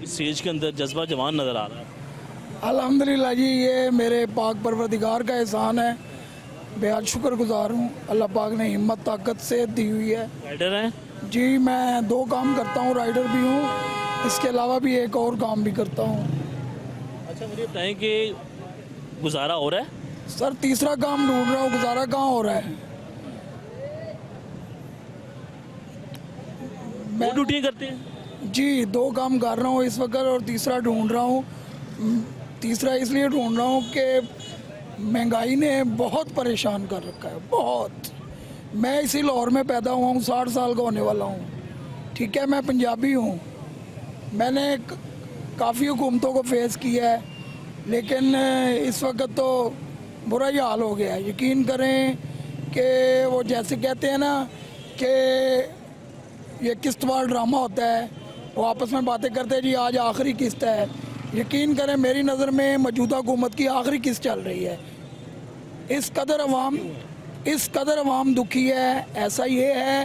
इस स्टेज के अंदर जज्बा जवान नज़र आ रहा है। अल्हम्दुलिल्लाह जी, ये मेरे पाक परवरदिगार का एहसान है, बेहद शुक्रगुजार हूँ। अल्लाह पाक ने हिम्मत ताकत से दी हुई है। राइडर हैं? जी, मैं 2 काम करता हूँ, राइडर भी हूँ, इसके अलावा भी एक और काम भी करता हूँ। अच्छा, मुझे बताएं कि गुजारा हो रहा है? सर, तीसरा काम ढूंढ रहा हूँ, गुजारा कहाँ हो रहा है। वो ड्यूटियाँ करते हैं? जी, 2 काम कर रहा हूँ इस वक्त और तीसरा ढूंढ रहा हूँ। तीसरा इसलिए ढूंढ रहा हूँ कि महंगाई ने बहुत परेशान कर रखा है, बहुत। मैं इसी लाहौर में पैदा हुआ हूँ, 60 साल का होने वाला हूँ, ठीक है। मैं पंजाबी हूँ, मैंने काफ़ी हुकूमतों को फेस किया है, लेकिन इस वक्त तो बुरा ही हाल हो गया है। यकीन करें कि वो जैसे कहते हैं ना कि ये किस्तवार ड्रामा होता है, वो आपस में बातें करते हैं जी आज आखिरी किस्त है। यकीन करें मेरी नज़र में मौजूदा हुकूमत की आखिरी किस्त चल रही है। इस कदर अवाम दुखी है। ऐसा ये है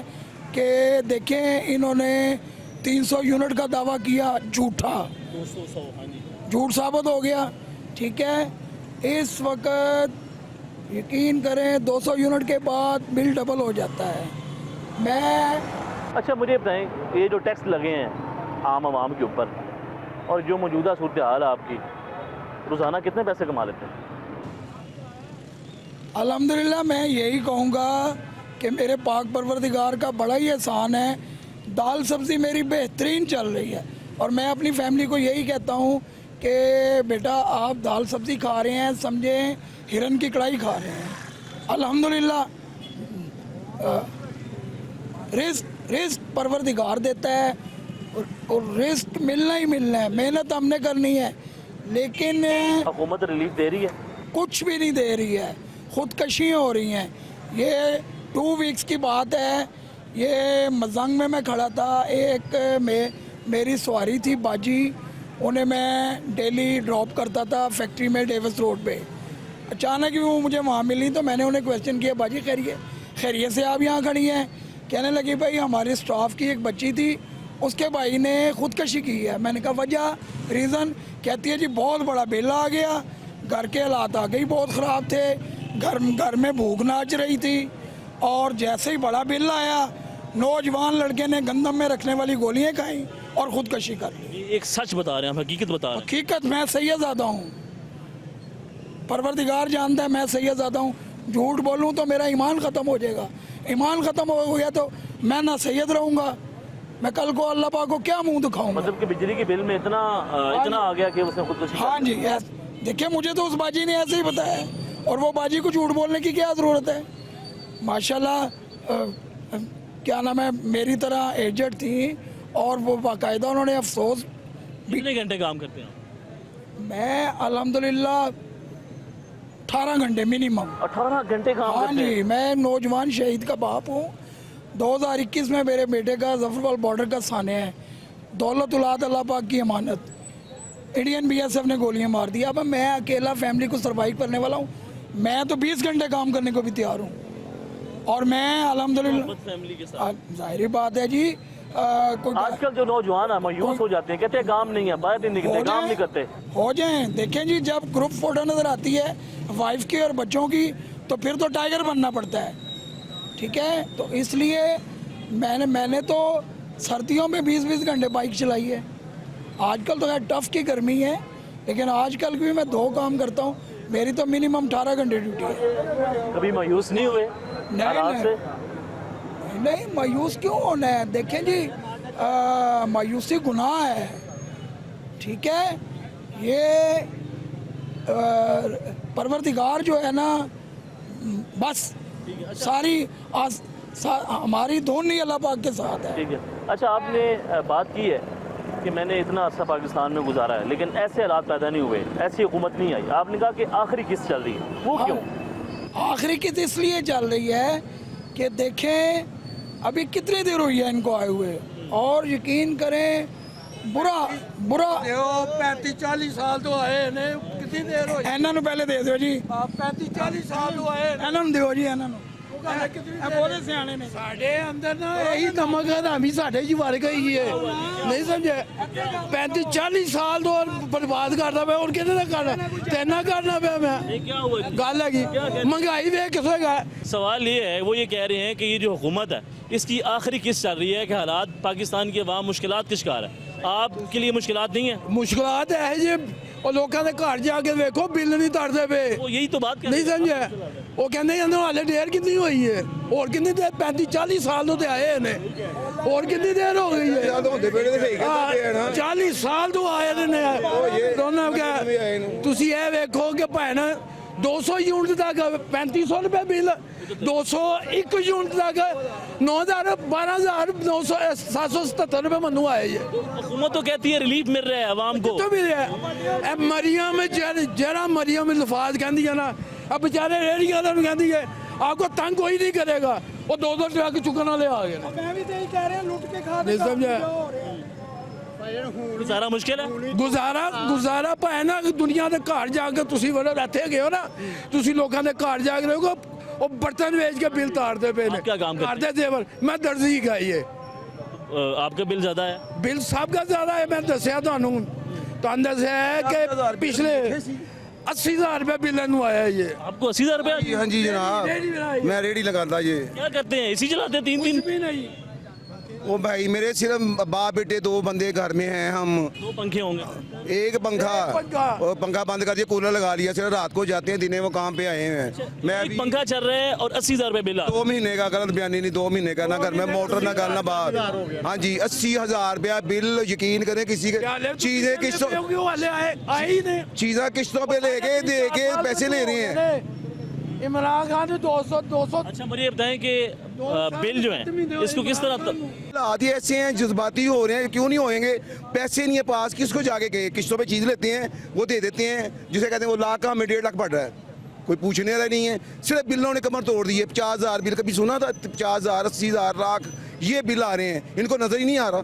कि देखें, इन्होंने 300 यूनिट का दावा किया, झूठा, झूठ साबित हो गया, ठीक है। इस वक्त यकीन करें 200 यूनिट के बाद बिल डबल हो जाता है। अच्छा, मुझे बताएं, ये जो टैक्स लगे हैं आम आवाम के ऊपर और जो मौजूदा सूरत हाल है आपकी, रोज़ाना कितने पैसे कमा लेते हैं? अल्हम्दुलिल्लाह, मैं यही कहूँगा कि मेरे पाक परवरदिगार का बड़ा ही एहसान है। दाल सब्ज़ी मेरी बेहतरीन चल रही है और मैं अपनी फैमिली को यही कहता हूँ कि बेटा आप दाल सब्ज़ी खा रहे हैं, समझें हिरन की कढ़ाई खा रहे हैं। अल्हम्दुलिल्लाह, रिस्क परवरदिगार देता है और रिस्क मिलना ही मिलना है, मेहनत हमने करनी है, लेकिन हुकूमत रिलीफ दे रही है? कुछ भी नहीं दे रही है, खुदकशियाँ हो रही हैं। ये 2 वीक्स की बात है, ये मजंग में मैं खड़ा था, एक मेरी सवारी थी बाजी, उन्हें मैं डेली ड्रॉप करता था फैक्ट्री में डेविस रोड पे। अचानक ही वो मुझे वहाँ मिली तो मैंने उन्हें क्वेश्चन किया, बाजी खैरियत से आप यहाँ खड़ी हैं? कहने लगी भाई हमारे स्टाफ की एक बच्ची थी, उसके भाई ने खुदकशी की है। मैंने कहा वजह, रीज़न? कहती है जी बहुत बड़ा बिल आ गया, घर के हालात आगे ही बहुत ख़राब थे, घर में भूख नाच रही थी, और जैसे ही बड़ा बिल आया नौजवान लड़के ने गंदम में रखने वाली गोलियां खाई और ख़ुदकशी कर ली। एक सच बता रहे हैं, हम हकीकत बता रहे हैं। हकीकत, मैं सैयदज़ादा हूँ, परवरदिगार जानता है मैं सैयदज़ादा हूँ। झूठ बोलूँ तो मेरा ईमान ख़त्म हो जाएगा, ईमान ख़त्म हो गया तो मैं ना सैयद रहूँगा, मैं कल को अल्लाह पाक को क्या मुंह दिखाऊंगा। मतलब कि बिजली के बिल में इतना आ गया कि उसने खुदकुशी? हाँ जी, देखिए मुझे तो उस बाजी ने ऐसे ही बताया, और वो बाजी को झूठ बोलने की क्या ज़रूरत है। माशाल्लाह क्या नाम है, मेरी तरह एजेड थी, और वो बाकायदा उन्होंने अफसोस। कितने घंटे काम करते हैं? मैं अल्हम्दुलिल्लाह 18 घंटे मिनिमम। 18 घंटे काम हाँ करते हैं? जी, मैं नौजवान शहीद का बाप हूँ। 2021 में मेरे बेटे का जफरवाल बॉर्डर का साने है, दौलतुल्लाह अल्लाह पाक की अमानत, इंडियन BSF ने गोलियां मार दी। अब मैं अकेला फैमिली को सर्वाइव करने वाला हूँ, मैं तो 20 घंटे काम करने को भी तैयार हूँ, और मैं अल्हम्दुलिल्लाह फैमिली के साथ। जाहिर बात है जी। कोई आजकल जो नौजवान है मायूस हो जाते हैं, कहते हैं काम नहीं है, बाहर नहीं निकलते, काम नहीं करते। हो जाए, देखें जी जब ग्रुप फोटो नज़र आती है वाइफ की और बच्चों की, तो फिर तो टाइगर बनना पड़ता है, ठीक है। तो इसलिए मैंने तो सर्दियों में 20-20 घंटे बाइक चलाई है। आजकल तो यार टफ की गर्मी है, लेकिन आजकल भी मैं 2 काम करता हूँ, मेरी तो मिनिमम 18 घंटे ड्यूटी है। कभी मायूस नहीं हुए हालात से? नहीं, मायूस क्यों होना है। देखें जी, मायूसी गुनाह है, ठीक है। ये परवरदिगार जो है ना, बस सारी हमारी धुन ही अल्लाह पाक के साथ है। ठीक है। अच्छा, आपने बात की है कि मैंने इतना अर्सा पाकिस्तान में गुजारा है, लेकिन ऐसे हालात पैदा नहीं हुए, ऐसी हुकूमत नहीं आई। आपने कहा कि आखिरी किस्त चल रही है, वो क्यों? आखिरी किस्त इसलिए चल रही है कि देखें अभी कितनी देर हुई है इनको आए हुए, और यकीन करें बुरा 35-40 साल तो आए ने, कितनी देर हो ਇਹਨਾਂ ਨੂੰ ਪਹਿਲੇ ਦੇ ਦਿਓ ਜੀ, 35-40 ਸਾਲ ਤੋਂ ਆਏ ਨੇ। ਇਹਨਾਂ ਨੂੰ ਦਿਓ ਜੀ, ਇਹਨਾਂ ਨੂੰ ਇਹ ਬੋਲੇ ਸਿਆਣੇ ਨੇ। ਸਾਡੇ ਅੰਦਰ ਨਾ ਇਹੀ ਧਮਕ ਹੈ ਨਾ, ਵੀ ਸਾਡੇ ਜੀ ਵੜ ਗਈ ਹੈ, ਨਹੀਂ ਸਮਝੇ। 35-40 ਸਾਲ ਤੋਂ ਬਰਬਾਦ ਕਰਦਾ ਪਿਆ, ਹੁਣ ਕਿਹਦੇ ਨਾਲ ਕਰਨਾ, ਤੈਨਾਂ ਕਰਨਾ ਪਿਆ ਮੈਂ। क्या हुआ? ਗੱਲ ਹੈਗੀ ਮਹਿੰਗਾਈ ਵੇਖ ਕਿੱਥੋਂ ਹੈਗਾ। सवाल ये है, वो ये कह रहे हैं कि ये जो हुकूमत है इसकी आखिरी किस्त चल रही है कि हालात पाकिस्तान की आवाम मुश्किलात का शिकार है। आपके लिए मुश्किलात नहीं है? ਮੁਸ਼ਕਲਾਤ ਹੈ ਜੇ ਉਹ ਲੋਕਾਂ ਦੇ ਘਰ ਜਾ ਕੇ ਵੇਖੋ, ਬਿੱਲ ਨਹੀਂ ਤਰਦੇ ਪਏ, वो यही तो बात कर ਨਹੀਂ ਸਮਝਿਆ। ਉਹ ਕਹਿੰਦੇ ਇਹਨਾਂ ਹਾਲੇ ਦੇਰ ਕਿੰਨੀ ਹੋਈ ਹੈ, ਹੋਰ ਕਿੰਨੀ ਦੇਰ, 35-40 ਸਾਲ ਤੋਂ ਤੇ ਆਏ ਨੇ, ਹੋਰ ਕਿੰਨੀ ਦੇਰ ਹੋ ਗਈ ਹੈ। 40 ਸਾਲ ਤੋਂ ਆਏ ਨੇ ਦੋਨਾਂ ਕੇ। ਤੁਸੀਂ ਇਹ ਵੇਖੋ ਕਿ ਭੈਣ 200 ਯੂਨਿਟ ਤੱਕ 3500 ਰੁਪਏ ਬਿੱਲ, 201 ਯੂਨਿਟ ਤੱਕ 9000 12900 777 रुपए मनु आए ये। हुकूमत तो कहती है रिलीफ मिल रहा है आवाम को। तो भी है मरियम जरा मरियम लफाज कहती है ना, अब बेचारे रेहड़ियां वालों कहती है आपको तंग कोई नहीं करेगा, वो 2-2 ट्रक चुकने वाले आ गए। मैं भी यही कह रहे हैं, लूट के खा नहीं समझा। गुजारा मुश्किल है। गुजारा भाए ना, दुनिया के घर जाके तुसी वाले रहते गए हो ना, तुसी लोगों के घर जाके रहोगे, वो बर्तन बेच के बिल तारते पे ने। क्या काम करते हैं? जेवर मैं दर्जी का ही है। आपका बिल ज्यादा है? बिल सबका ज्यादा है। मैं दसिया थानू दसिया है कि पिछले 80,000 रुपये बिल नू आया ये। आपको 80,000 रुपये? हाँ जी जनाब, मैं रेडी लगाता ये। क्या करते हैं, इसी चलाते हैं? 3-3 भी नहीं। वो भाई मेरे सिर्फ बाप बेटे 2 बंदे घर में हैं हम। 2 पंखे होंगे? एक पंखा, वो पंखा बंद कर दिया, कूलर लगा लिया, सिर्फ रात को जाते हैं, दिने वो काम पे आए हैं। मैं एक अभी पंखा चल रहा है और 80,000 रुपये बिल। 2 महीने का, गलत बयानी नहीं, 2 महीने का, ना घर में मोटर ना घर ना बाहर। हाँ जी, 80,000 रुपया बिल। यकीन करें किसी के चीजें किस्तों वाले आए ही नहीं। चीज़ें किस्तों पे लेके दे के पैसे ले रहे हैं। इमरान खान ने 200 अच्छा मुझे ये बताएं कि बिल जो है इसको किस तरह आदि ऐसे हैं जज्बाती हो रहे हैं, क्यों नहीं होएंगे? पैसे नहीं है पास, किसको जाके गए? किस्तों पे चीज़ लेते हैं, वो दे देते हैं, जिसे कहते हैं वो लाख का हमें 1.5 लाख पड़ रहा है, कोई पूछने वाला नहीं है। सिर्फ बिलों ने कमर तोड़ दी है। 50,000 बिल कभी सुना था? 50,000, 80,000, लाख ये बिल आ रहे हैं, इनको नजर ही नहीं आ रहा।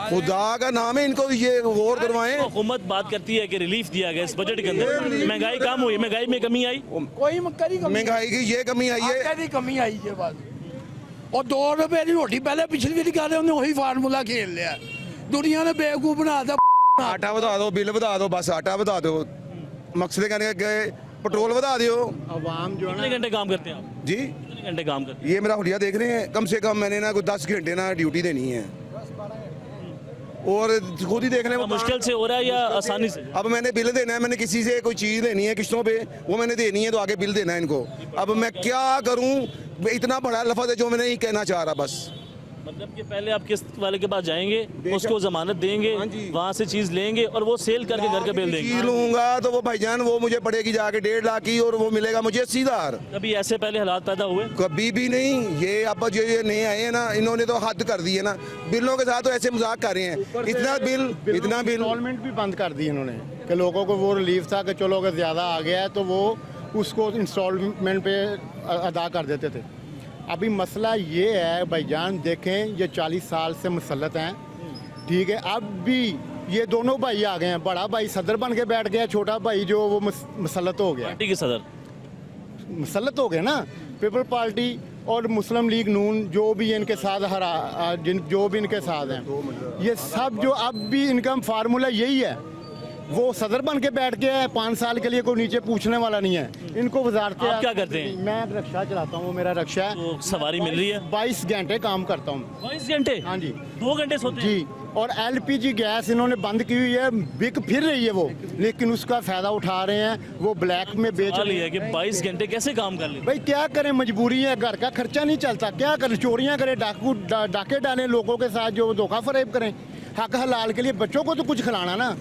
खुदा का नाम है, इनको ये गौर करवाएं। हुकूमत बात करती है कि रिलीफ दिया गया इस बजट के अंदर, महंगाई कम हुई, महंगाई में कमी आई, कोई करी कमी महंगाई की ये कमी आई है, करी कमी आई है बस। और 2 रुपए की रोटी पहले पिछली भी कह रहे उन्हें वही फार्मूला खेल लिया, दुनिया ने बेवकूफ बना दिया। आटा बता दो, बिल बता दो, बस आटा बता दो, मकसद कहने गए पेट्रोल बता दो। अवाम जो है कितने घंटे काम करते हैं आप? जी कितने घंटे काम करते ये मेरा हुलिया देख रहे हैं, कम से कम मैंने ना कोई 10 घंटे ना ड्यूटी देनी है, और खुद ही देख रहे हैं? हैं मुश्किल से हो रहा है या आसानी से? अब मैंने बिल देना है, मैंने किसी से कोई चीज़ लेनी है किस्तों पे, वो मैंने देनी है, तो आगे बिल देना है इनको। अब मैं क्या करूं? इतना बड़ा लफ्ज़ है जो मैं नहीं कहना चाह रहा। बस मतलब कि पहले आप किस्त वाले के पास जाएंगे, उसको जमानत देंगे, वहाँ से चीज़ लेंगे और वो सेल करके घर का बिल देंगे। चीज़ लूंगा तो वो भाईजान वो मुझे पड़ेगी जाके 1.5 लाख की, और वो मिलेगा मुझे 80,000। कभी ऐसे पहले हालात पैदा हुए? कभी भी नहीं। ये अब जो ये नए आए हैं ना, इन्होंने तो हद कर दी है ना, बिलों के साथ तो ऐसे मजाक कर रहे हैं। इतना बिल इंस्टॉलमेंट भी बंद कर दी इन्होंने, कि लोगों को वो रिलीफ था कि चलो अगर ज़्यादा आ गया है तो वो उसको इंस्टॉलमेंट पे अदा कर देते थे। अभी मसला ये है भाईजान, देखें ये 40 साल से मुसल्लत हैं, ठीक है, अब भी ये दोनों भाई आ गए हैं। बड़ा भाई सदर बन के बैठ गया, छोटा भाई जो वो मुसल्लत हो गया, पार्टी के सदर मुसल्लत हो गए ना। पीपल पार्टी और मुस्लिम लीग नून जो भी इनके साथ जो भी इनके साथ हैं, ये सब जो अब भी इनका फार्मूला यही है। वो सदर बन के बैठ गया है 5 साल के लिए, कोई नीचे पूछने वाला नहीं है। इनको वजारतें। आप क्या करते हैं? मैं रक्षा चलाता हूँ, मेरा रक्षा है। तो सवारी मिल रही है? 22 घंटे काम करता हूँ। 22 घंटे? हाँ जी। 2 घंटे सोते हैं? जी। और LPG गैस इन्होंने बंद की हुई है, बिक फिर रही है वो, लेकिन उसका फायदा उठा रहे हैं, वो ब्लैक में बेच रहे हैं। कि 22 घंटे कैसे काम कर ले? भाई क्या करें, मजबूरी है, घर का खर्चा नहीं चलता, क्या करें? चोरियां करें, डाके डालें लोगों के साथ, जो धोखा फरेब करें। हक हलाल के लिए बच्चों को तो कुछ खिलाना ना,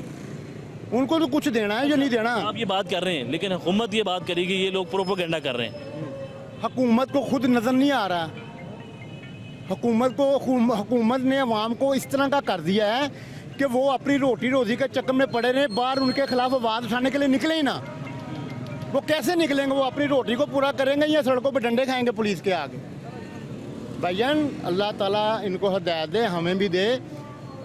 उनको तो कुछ देना है, जो नहीं देना। आप ये बात कर रहे हैं, लेकिन हुकूमत ये बात करेगी ये लोग प्रोपेगेंडा कर रहे हैं। हुकूमत को खुद नजर नहीं आ रहा। हुकूमत ने अवाम को इस तरह का कर दिया है कि वो अपनी रोटी रोजी के चक्कर में पड़े रहे, बाहर उनके खिलाफ आवाज़ उठाने के लिए निकले ही ना। वो कैसे निकलेंगे? वो अपनी रोटी को पूरा करेंगे या सड़कों पर डंडे खाएंगे पुलिस के आगे? भाईजान अल्लाह ताला इनको हिदायत दे, हमें भी दे।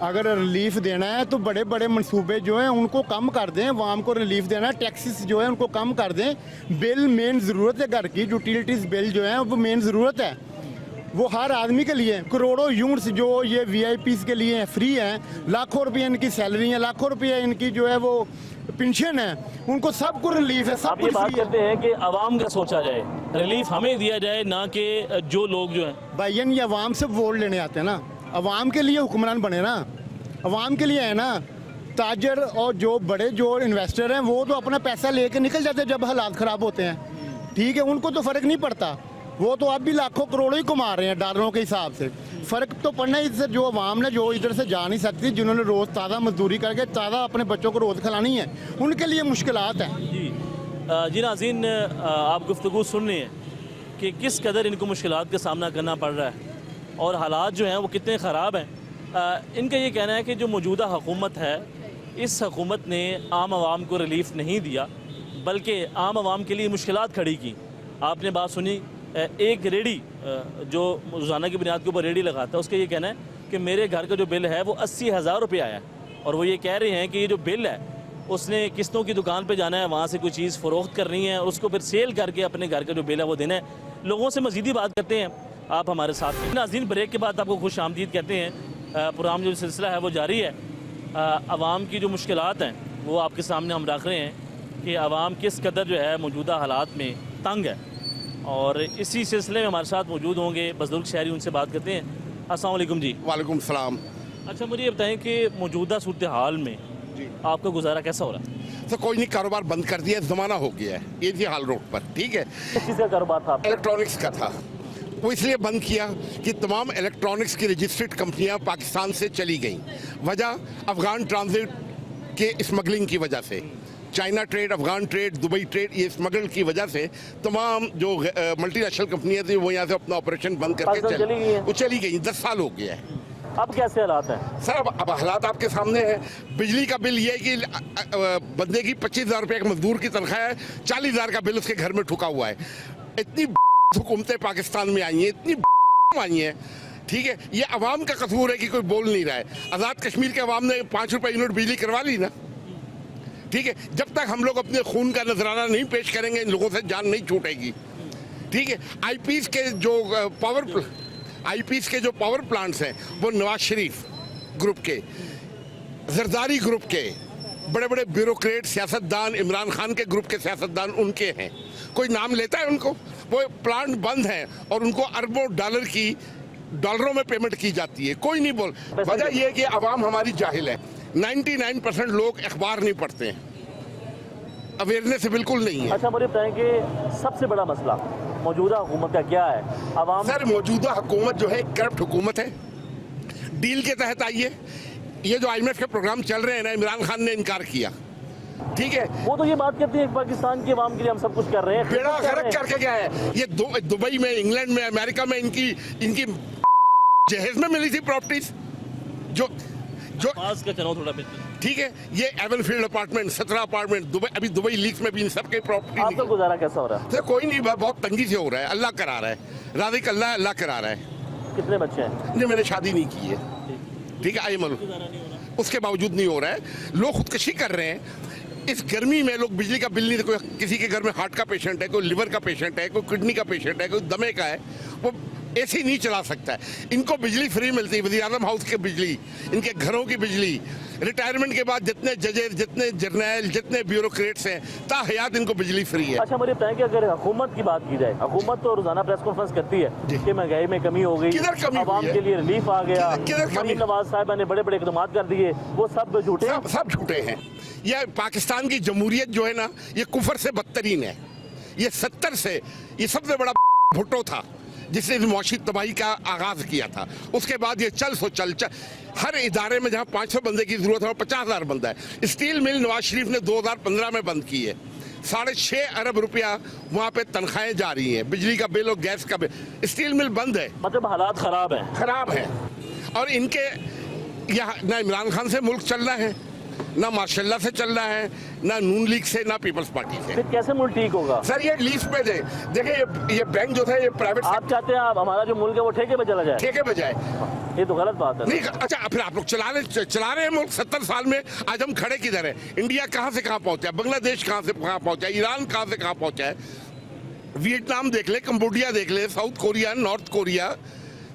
अगर रिलीफ देना है तो बड़े बड़े मंसूबे जो हैं उनको कम कर दें, आवाम को रिलीफ देना है, टैक्सेस जो है उनको कम कर दें। बिल मेन ज़रूरत है घर की, यूटिलिटीज़ बिल जो है वो मेन ज़रूरत है, वो हर आदमी के लिए। करोड़ों यूनिट्स जो ये VIPs के लिए फ्री हैं, लाखों रुपये इनकी सैलरी है, लाखों रुपये इनकी जो है वो पेंशन है, उनको सबको रिलीफ है, सब आप ये बात करते हैं कि आवाम का सोचा जाए, रिलीफ हमें दिया जाए, ना कि जो लोग जो हैं। भाईजान ये आवाम से वोट लेने आते हैं ना, अवाम के लिए हुक्मरान बने ना, अवाम के लिए है ना। ताजर और जो बड़े जो इन्वेस्टर हैं वो तो अपना पैसा लेके निकल जाते हैं जब हालात ख़राब होते हैं, ठीक है, उनको तो फ़र्क नहीं पड़ता। वो तो अब भी लाखों करोड़ों ही कमा रहे हैं डॉलरों के हिसाब से। फ़र्क तो पड़ना है इससे, जो अवाम ने जो इधर से जा नहीं सकती, जिन्होंने रोज़ ताज़ा मजदूरी करके ताज़ा अपने बच्चों को रोज़ खिलानी है, उनके लिए मुश्किलात हैं। जी नाज़रीन, आप गुफ्तगू सुन रहे हैं कि किस कदर इनको मुश्किलात का सामना करना पड़ रहा है और हालात जो हैं वो कितने ख़राब हैं। इनका ये कहना है कि जो मौजूदा हुकूमत है, इस हुकूमत ने आम आवाम को रिलीफ नहीं दिया, बल्कि आम आवाम के लिए मुश्किलात खड़ी की। आपने बात सुनी, एक रेडी जो रोज़ाना की बुनियाद के ऊपर रेडी लगाता है, उसका ये कहना है कि मेरे घर का जो बिल है वो 80,000 रुपये आया है, और वो ये कह रहे हैं कि ये जो बिल है उसने किस्तों की दुकान पे जाना है, वहाँ से कोई चीज़ फ़रोख्त करनी है, उसको फिर सेल करके अपने घर का जो बिल है वो देना है। लोगों से मज़ीदी बात करते हैं, आप हमारे साथ हैं। नाज़रीन, ब्रेक के बाद आपको खुश आमदीद कहते हैं। प्रोग्राम जो सिलसिला है वो जारी है। आवाम की जो मुश्किलात हैं वो आपके सामने हम रख रहे हैं कि आवाम किस कदर जो है मौजूदा हालात में तंग है, और इसी सिलसिले में हमारे साथ मौजूद होंगे बुजुर्ग शहरी, उनसे बात करते हैं। अस्सलाम वालेकुम जी। वालेकुम सलाम। अच्छा, मुझे ये बताएं कि मौजूदा सूरत हाल में आपका गुजारा कैसा हो रहा है? तो कोई नहीं, कारोबार बंद कर दिया, ज़माना हो गया है इसी हाल रोड पर, ठीक है। किस चीज़ का कारोबार था? इलेक्ट्रॉनिक्स का था, वो इसलिए बंद किया कि तमाम इलेक्ट्रॉनिक्स की रजिस्टर्ड कंपनियां पाकिस्तान से चली गईं। वजह अफ़गान ट्रांजिट के स्मगलिंग की वजह से, China trade, Afghan trade, Dubai trade, ये स्मगल की वजह से तमाम जो मल्टीनेशनल कंपनियां थी वो यहाँ से अपना ऑपरेशन बंद करके पाकिस्तान चली गई हैं। वो चली गई। 10 साल हो गया है। अब कैसे हालात हैं? सर अब हालात आपके सामने है। बिजली का बिल ये है कि बंदे की 25,000 रुपये एक मजदूर की तनख्वाह है, 40,000 का बिल उसके घर में ठुका हुआ है। इतनी हुकूमतें पाकिस्तान में आई हैं, इतनी आई हैं, ठीक है। ये अवाम का कसूर है कि कोई बोल नहीं रहा है। आज़ाद कश्मीर के अवाम ने 5 रुपये यूनिट बिजली करवा ली ना, ठीक है। जब तक हम लोग अपने खून का नजराना नहीं पेश करेंगे इन लोगों से जान नहीं छूटेगी, ठीक है। आईपीएस के जो पावर प्लांट्स हैं वो नवाज शरीफ ग्रुप के, जरदारी ग्रुप के बड़े बड़े ब्यूरोक्रेट सियासतदान, इमरान खान के ग्रुप के सियासतदान उनके हैं। कोई नाम लेता है उनको? वो प्लांट बंद हैं और उनको अरबों डॉलरों में पेमेंट की जाती है, कोई नहीं बोल। वजह यह है कि अवाम हमारी जाहिल है। 99% लोग अखबार नहीं पढ़ते हैं, अवेयरनेस बिल्कुल नहीं है। अच्छा मुझे बताएं कि सबसे बड़ा मसला मौजूदा हुकूमत का क्या है? अवाम सर मौजूदा हुकूमत जो है करप्ट हुकूमत है। डील के तहत आई है। ये जो IMF के प्रोग्राम चल रहे हैं ना, इमरान खान ने इनकार किया, ठीक है। वो तो ये बात करती है कि पाकिस्तान की अवाम के लिए हम सब कुछ कर रहे हैं, बेड़ा गर्क करके क्या है। ये दुबई में, इंग्लैंड में, अमेरिका में इनकी जहेज में मिली थी प्रॉपर्टीज जो पास का चलाओ थोड़ा बेहतर, ठीक है। ये एवनफील्ड अपार्टमेंट, 17 अपार्टमेंट दुबई, अभी दुबई लीक्स में भी इन सबके प्रॉपर्टी। आपका गुजारा कैसा हो रहा है? सर कोई नहीं, बहुत तंगी से हो रहा है। अल्लाह करा रहा है, राज़िक अल्लाह, अल्लाह करा रहा है। कितने बच्चे हैं? नहीं मैंने शादी नहीं की है, ठीक है। आई उसके बावजूद नहीं हो रहा है। लोग खुदकशी कर रहे हैं। इस गर्मी में लोग बिजली का बिल नहीं, कोई किसी के घर में हार्ट का पेशेंट है, कोई लिवर का पेशेंट है, कोई किडनी का पेशेंट है, कोई दमे का है, वो एसी नहीं चला सकता है। इनको बिजली फ्री मिलती है, वज़ीर आज़म हाउस की बिजली, इनके घरों की बिजली। रिटायरमेंट के बाद जितने जजेस, जितने जर्नैल, जितने ब्यूरोक्रेट्स हैं, ताहयात इनको बिजली फ्री है। अच्छा मुझे बताएं कि अगर हुकूमत की बात की जाए, हुकूमत तो रोजाना प्रेस कॉन्फ्रेंस करती है कि महंगाई में कमी हो गई, किधर कमी हुई अवाम है? के लिए रिलीफ आ गया, किधर कमी? मरीम नवाज साहिबा ने बड़े बड़े इक़दाम कर दिए, वो सब झूठे हैं? सब झूठे हैं। यह पाकिस्तान की जमहूरियत जो है ना, ये कुफर से बदतरीन है। ये 70 से ये सबसे बड़ा भुट्टो था जिसने मुआशी तबाही का आगाज किया था। उसके बाद ये चल हर इदारे में जहाँ 500 बंदे की जरूरत है और 50,000 बंदा है। स्टील मिल नवाज शरीफ ने 2015 में बंद की है। 6.5 अरब रुपया वहाँ पे तनख्वाहें जा रही हैं, बिजली का बिल और गैस का बिल। स्टील मिल बंद है, मतलब हालात खराब है। और इनके यहाँ ना इमरान खान से मुल्क चल रहा है, ना माशाल्लाह से चल रहा है, ना नून लीग से, ना पीपल्स पार्टी से। फिर कैसे मुल्क ठीक होगा? सर ये लीज पे दे, देखिए ये बैंक जो था ये प्राइवेट, आप चाहते हैं आप हमारा जो मुल्क है वो ठेके पे चला जाए? ठेके पे जाए, ये तो गलत बात है। नहीं अच्छा फिर आप लोग चला रहे हैं मुल्क। 70 साल में आज हम खड़े किधर है? इंडिया कहाँ से कहाँ पहुंचा है, बांग्लादेश कहाँ से कहाँ पहुंचा है, ईरान कहाँ से कहाँ पहुंचा है, वियतनाम देख ले, कंबोडिया देख ले, south Korea, north Korea,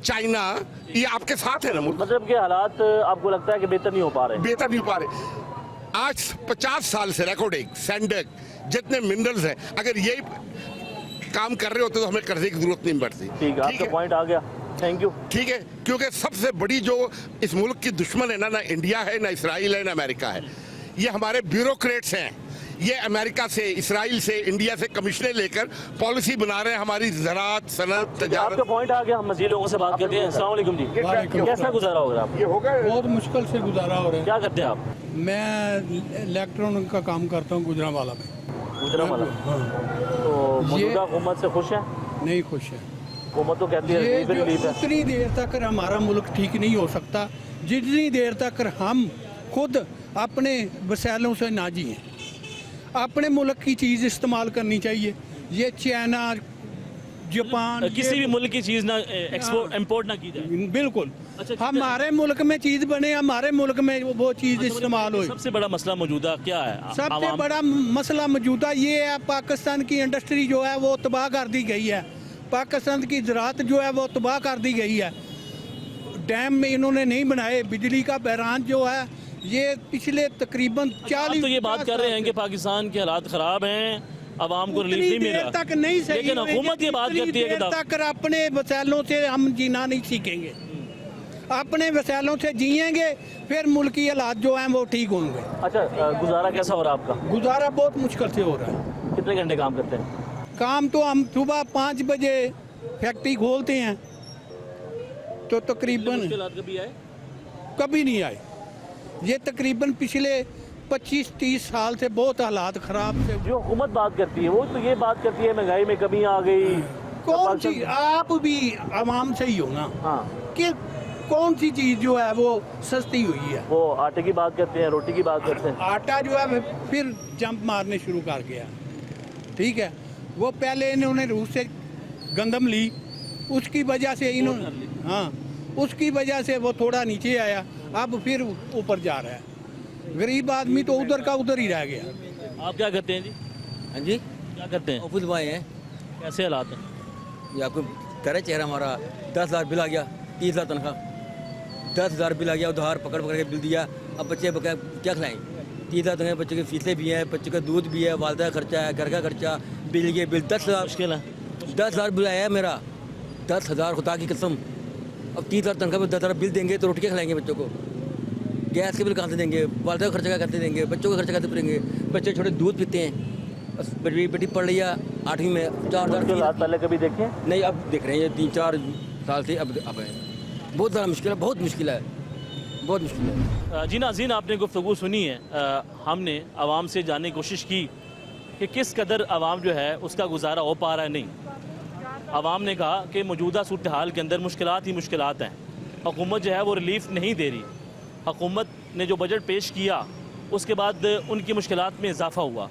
China, ये आपके साथ है ना मुल्क। मतलब के हालात आपको लगता है कि बेहतर नहीं हो पा रहे? बेहतर नहीं हो पा रहे। आज 50 साल से रेकॉर्डिंग सैंडक जितने मिनरल्स हैं, अगर यही काम कर रहे होते तो हमें कर्जे की जरूरत नहीं पड़ती। ठीक है, आपका पॉइंट आ गया, थैंक यू। ठीक है, क्योंकि सबसे बड़ी जो इस मुल्क की दुश्मन है ना इंडिया है, ना इसराइल है, ना अमेरिका है, ये हमारे ब्यूरोक्रेट्स हैं। ये अमेरिका से, इसराइल से, इंडिया से कमिश्नर लेकर पॉलिसी बना रहे हैं हमारी ज़राअत, सनत, तजारत। आपका पॉइंट आ गया। हम मज़ीद लोगों से बात करते हैं। अस्सलाम वालेकुम जी, कैसा गुजारा हो रहा है? ये होगा बहुत मुश्किल से गुजारा हो रहा है। क्या करते हैं आप? मैं इलेक्ट्रॉनिक का काम करता हूँ गुजरांवाला में। गुजरांवाला। तो मौजूदा हुकूमत से खुश हैं? नहीं खुश है। हुकूमत तो कहती है ये रिलीफ जो रिलीफ है। उतनी देर तक हमारा मुल्क ठीक नहीं हो सकता जितनी देर तक हम खुद अपने वसैलों से ना जिए। अपने मुल्क की चीज़ इस्तेमाल करनी चाहिए। ये चाइना, जापान, किसी भी मुल्क की चीज़ ना एक्सपोर्ट इंपोर्ट ना की जाए। बिल्कुल। अच्छा, हमारे मुल्क में चीज़ बने, हमारे मुल्क में वो चीज़ इस्तेमाल हो। सबसे बड़ा मसला मौजूदा क्या है? सबसे बड़ा मसला मौजूदा ये है, पाकिस्तान की इंडस्ट्री जो है वो तबाह कर दी गई है। पाकिस्तान की ज़राअत जो है वो तबाह कर दी गई है। डैम में इन्होंने नहीं बनाए। बिजली का बहरान जो है ये पिछले तकरीबन 40 तो ये बात कर रहे हैं कि पाकिस्तान के हालात ख़राब हैं, अवाम को रिलीफ नहीं मिल रहा, तक नहीं सही, लेकिन हुकूमत ये बात करती है कि तक अपने वसैलों से हम जीना नहीं सीखेंगे। अपने वसैलों से जिएंगे फिर मुल्क की हालात जो हैं वो ठीक होंगे। अच्छा, गुजारा कैसा हो रहा है आपका? गुजारा बहुत मुश्किल से हो रहा है। कितने घंटे काम करते हैं? काम तो हम सुबह 5 बजे फैक्ट्री खोलते हैं तो तकरीबन मुश्किलात कभी आए? कभी नहीं आए। ये तकरीबन पिछले 25-30 साल से बहुत हालात ख़राब थे। जो हुकूमत बात करती है वो तो ये बात करती है महंगाई में कमी आ गई। कौन सी, आप भी आवाम से ही हो ना, हाँ, कि कौन सी चीज़ जो है वो सस्ती हुई है। वो आटे की बात करते हैं, रोटी की बात करते हैं। आटा जो है फिर जंप मारने शुरू कर गया। ठीक है, वो पहले इन्होंने रूस से गंदम ली, उसकी वजह से इन्होंने, हाँ, उसकी वजह से वो थोड़ा नीचे आया, अब फिर ऊपर जा रहा है। गरीब आदमी तो उधर का उधर ही रह गया। आप क्या करते हैं जी? हाँ जी, क्या करते हैं? ऑफिस बॉय हैं। कैसे हालात हैं? ये आपको करे चेहरा हमारा 10,000 बिल आ गया, 30,000 तनख्वाह, 10,000 बिल आ गया, उधार पकड़ पकड़ के बिल दिया। अब बच्चे क्या खिलाएं? 30,000 तनख्वाह, बच्चे की फीसें भी हैं, बच्चे का दूध भी है, वालदा का खर्चा है, घर का खर्चा, बिजली के बिल 10,000 मुश्किल है। 10,000 बिल आया है मेरा, 10,000 खुदा की कसम। अब 30,000 तनख्वाह में 10,000 बिल देंगे तो रोटी क्या खिलाएंगे बच्चों को? गैस के बिल कहाँ से देंगे? वालदा का खर्चा कैसे देंगे? बच्चों का खर्चा कैसे करेंगे? बच्चे छोटे दूध पीते हैं। बस बेटी पढ़ रही है 8वीं में, 4,000 पहले कभी देखे? नहीं, अब देख रहे हैं 3-4 साल से अब है। बहुत ज़्यादा मुश्किल है, बहुत मुश्किल है, बहुत मुश्किल है। जी नाज़रीन, आपने गुफ्तगू सुनी है। हमने आवाम से जानने की कोशिश की कि किस कदर आवाम जो है उसका गुजारा हो पा रहा है। नहीं, आवाम ने कहा कि मौजूदा सूरत हाल के अंदर मुश्किलात ही मुश्किलात हैं। हुकूमत जो है वो रिलीफ नहीं दे रही। हुकूमत ने जो बजट पेश किया उसके बाद उनकी मुश्किलात में इजाफा हुआ।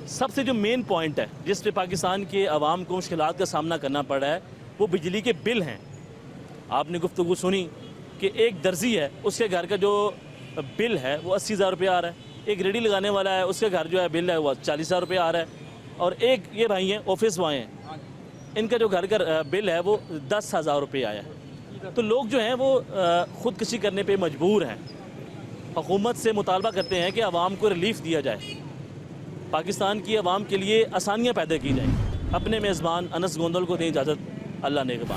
सबसे जो मेन पॉइंट है जिस पे पाकिस्तान के अवाम को मुश्किलात का सामना करना पड़ रहा है वो बिजली के बिल हैं। आपने गुफ्तगू सुनी कि एक दर्जी है, उसके घर का जो बिल है वो 80,000 रुपये आ रहा है। एक रेडी लगाने वाला है, उसके घर जो है बिल है वो 40,000 रुपये आ रहा है। और एक ये भाई हैं ऑफिस बॉय हैं, इनका जो घर का बिल है वो 10,000 रुपये आया है। तो लोग जो हैं वो ख़ुदकशी करने पे मजबूर हैं। हुकूमत से मुतालबा करते हैं कि आवाम को रिलीफ दिया जाए, पाकिस्तान की आवाम के लिए आसानियाँ पैदा की जाएँ। अपने मेज़बान अनस गोंदल को दें इजाज़त। अल्लाह नेगहबान।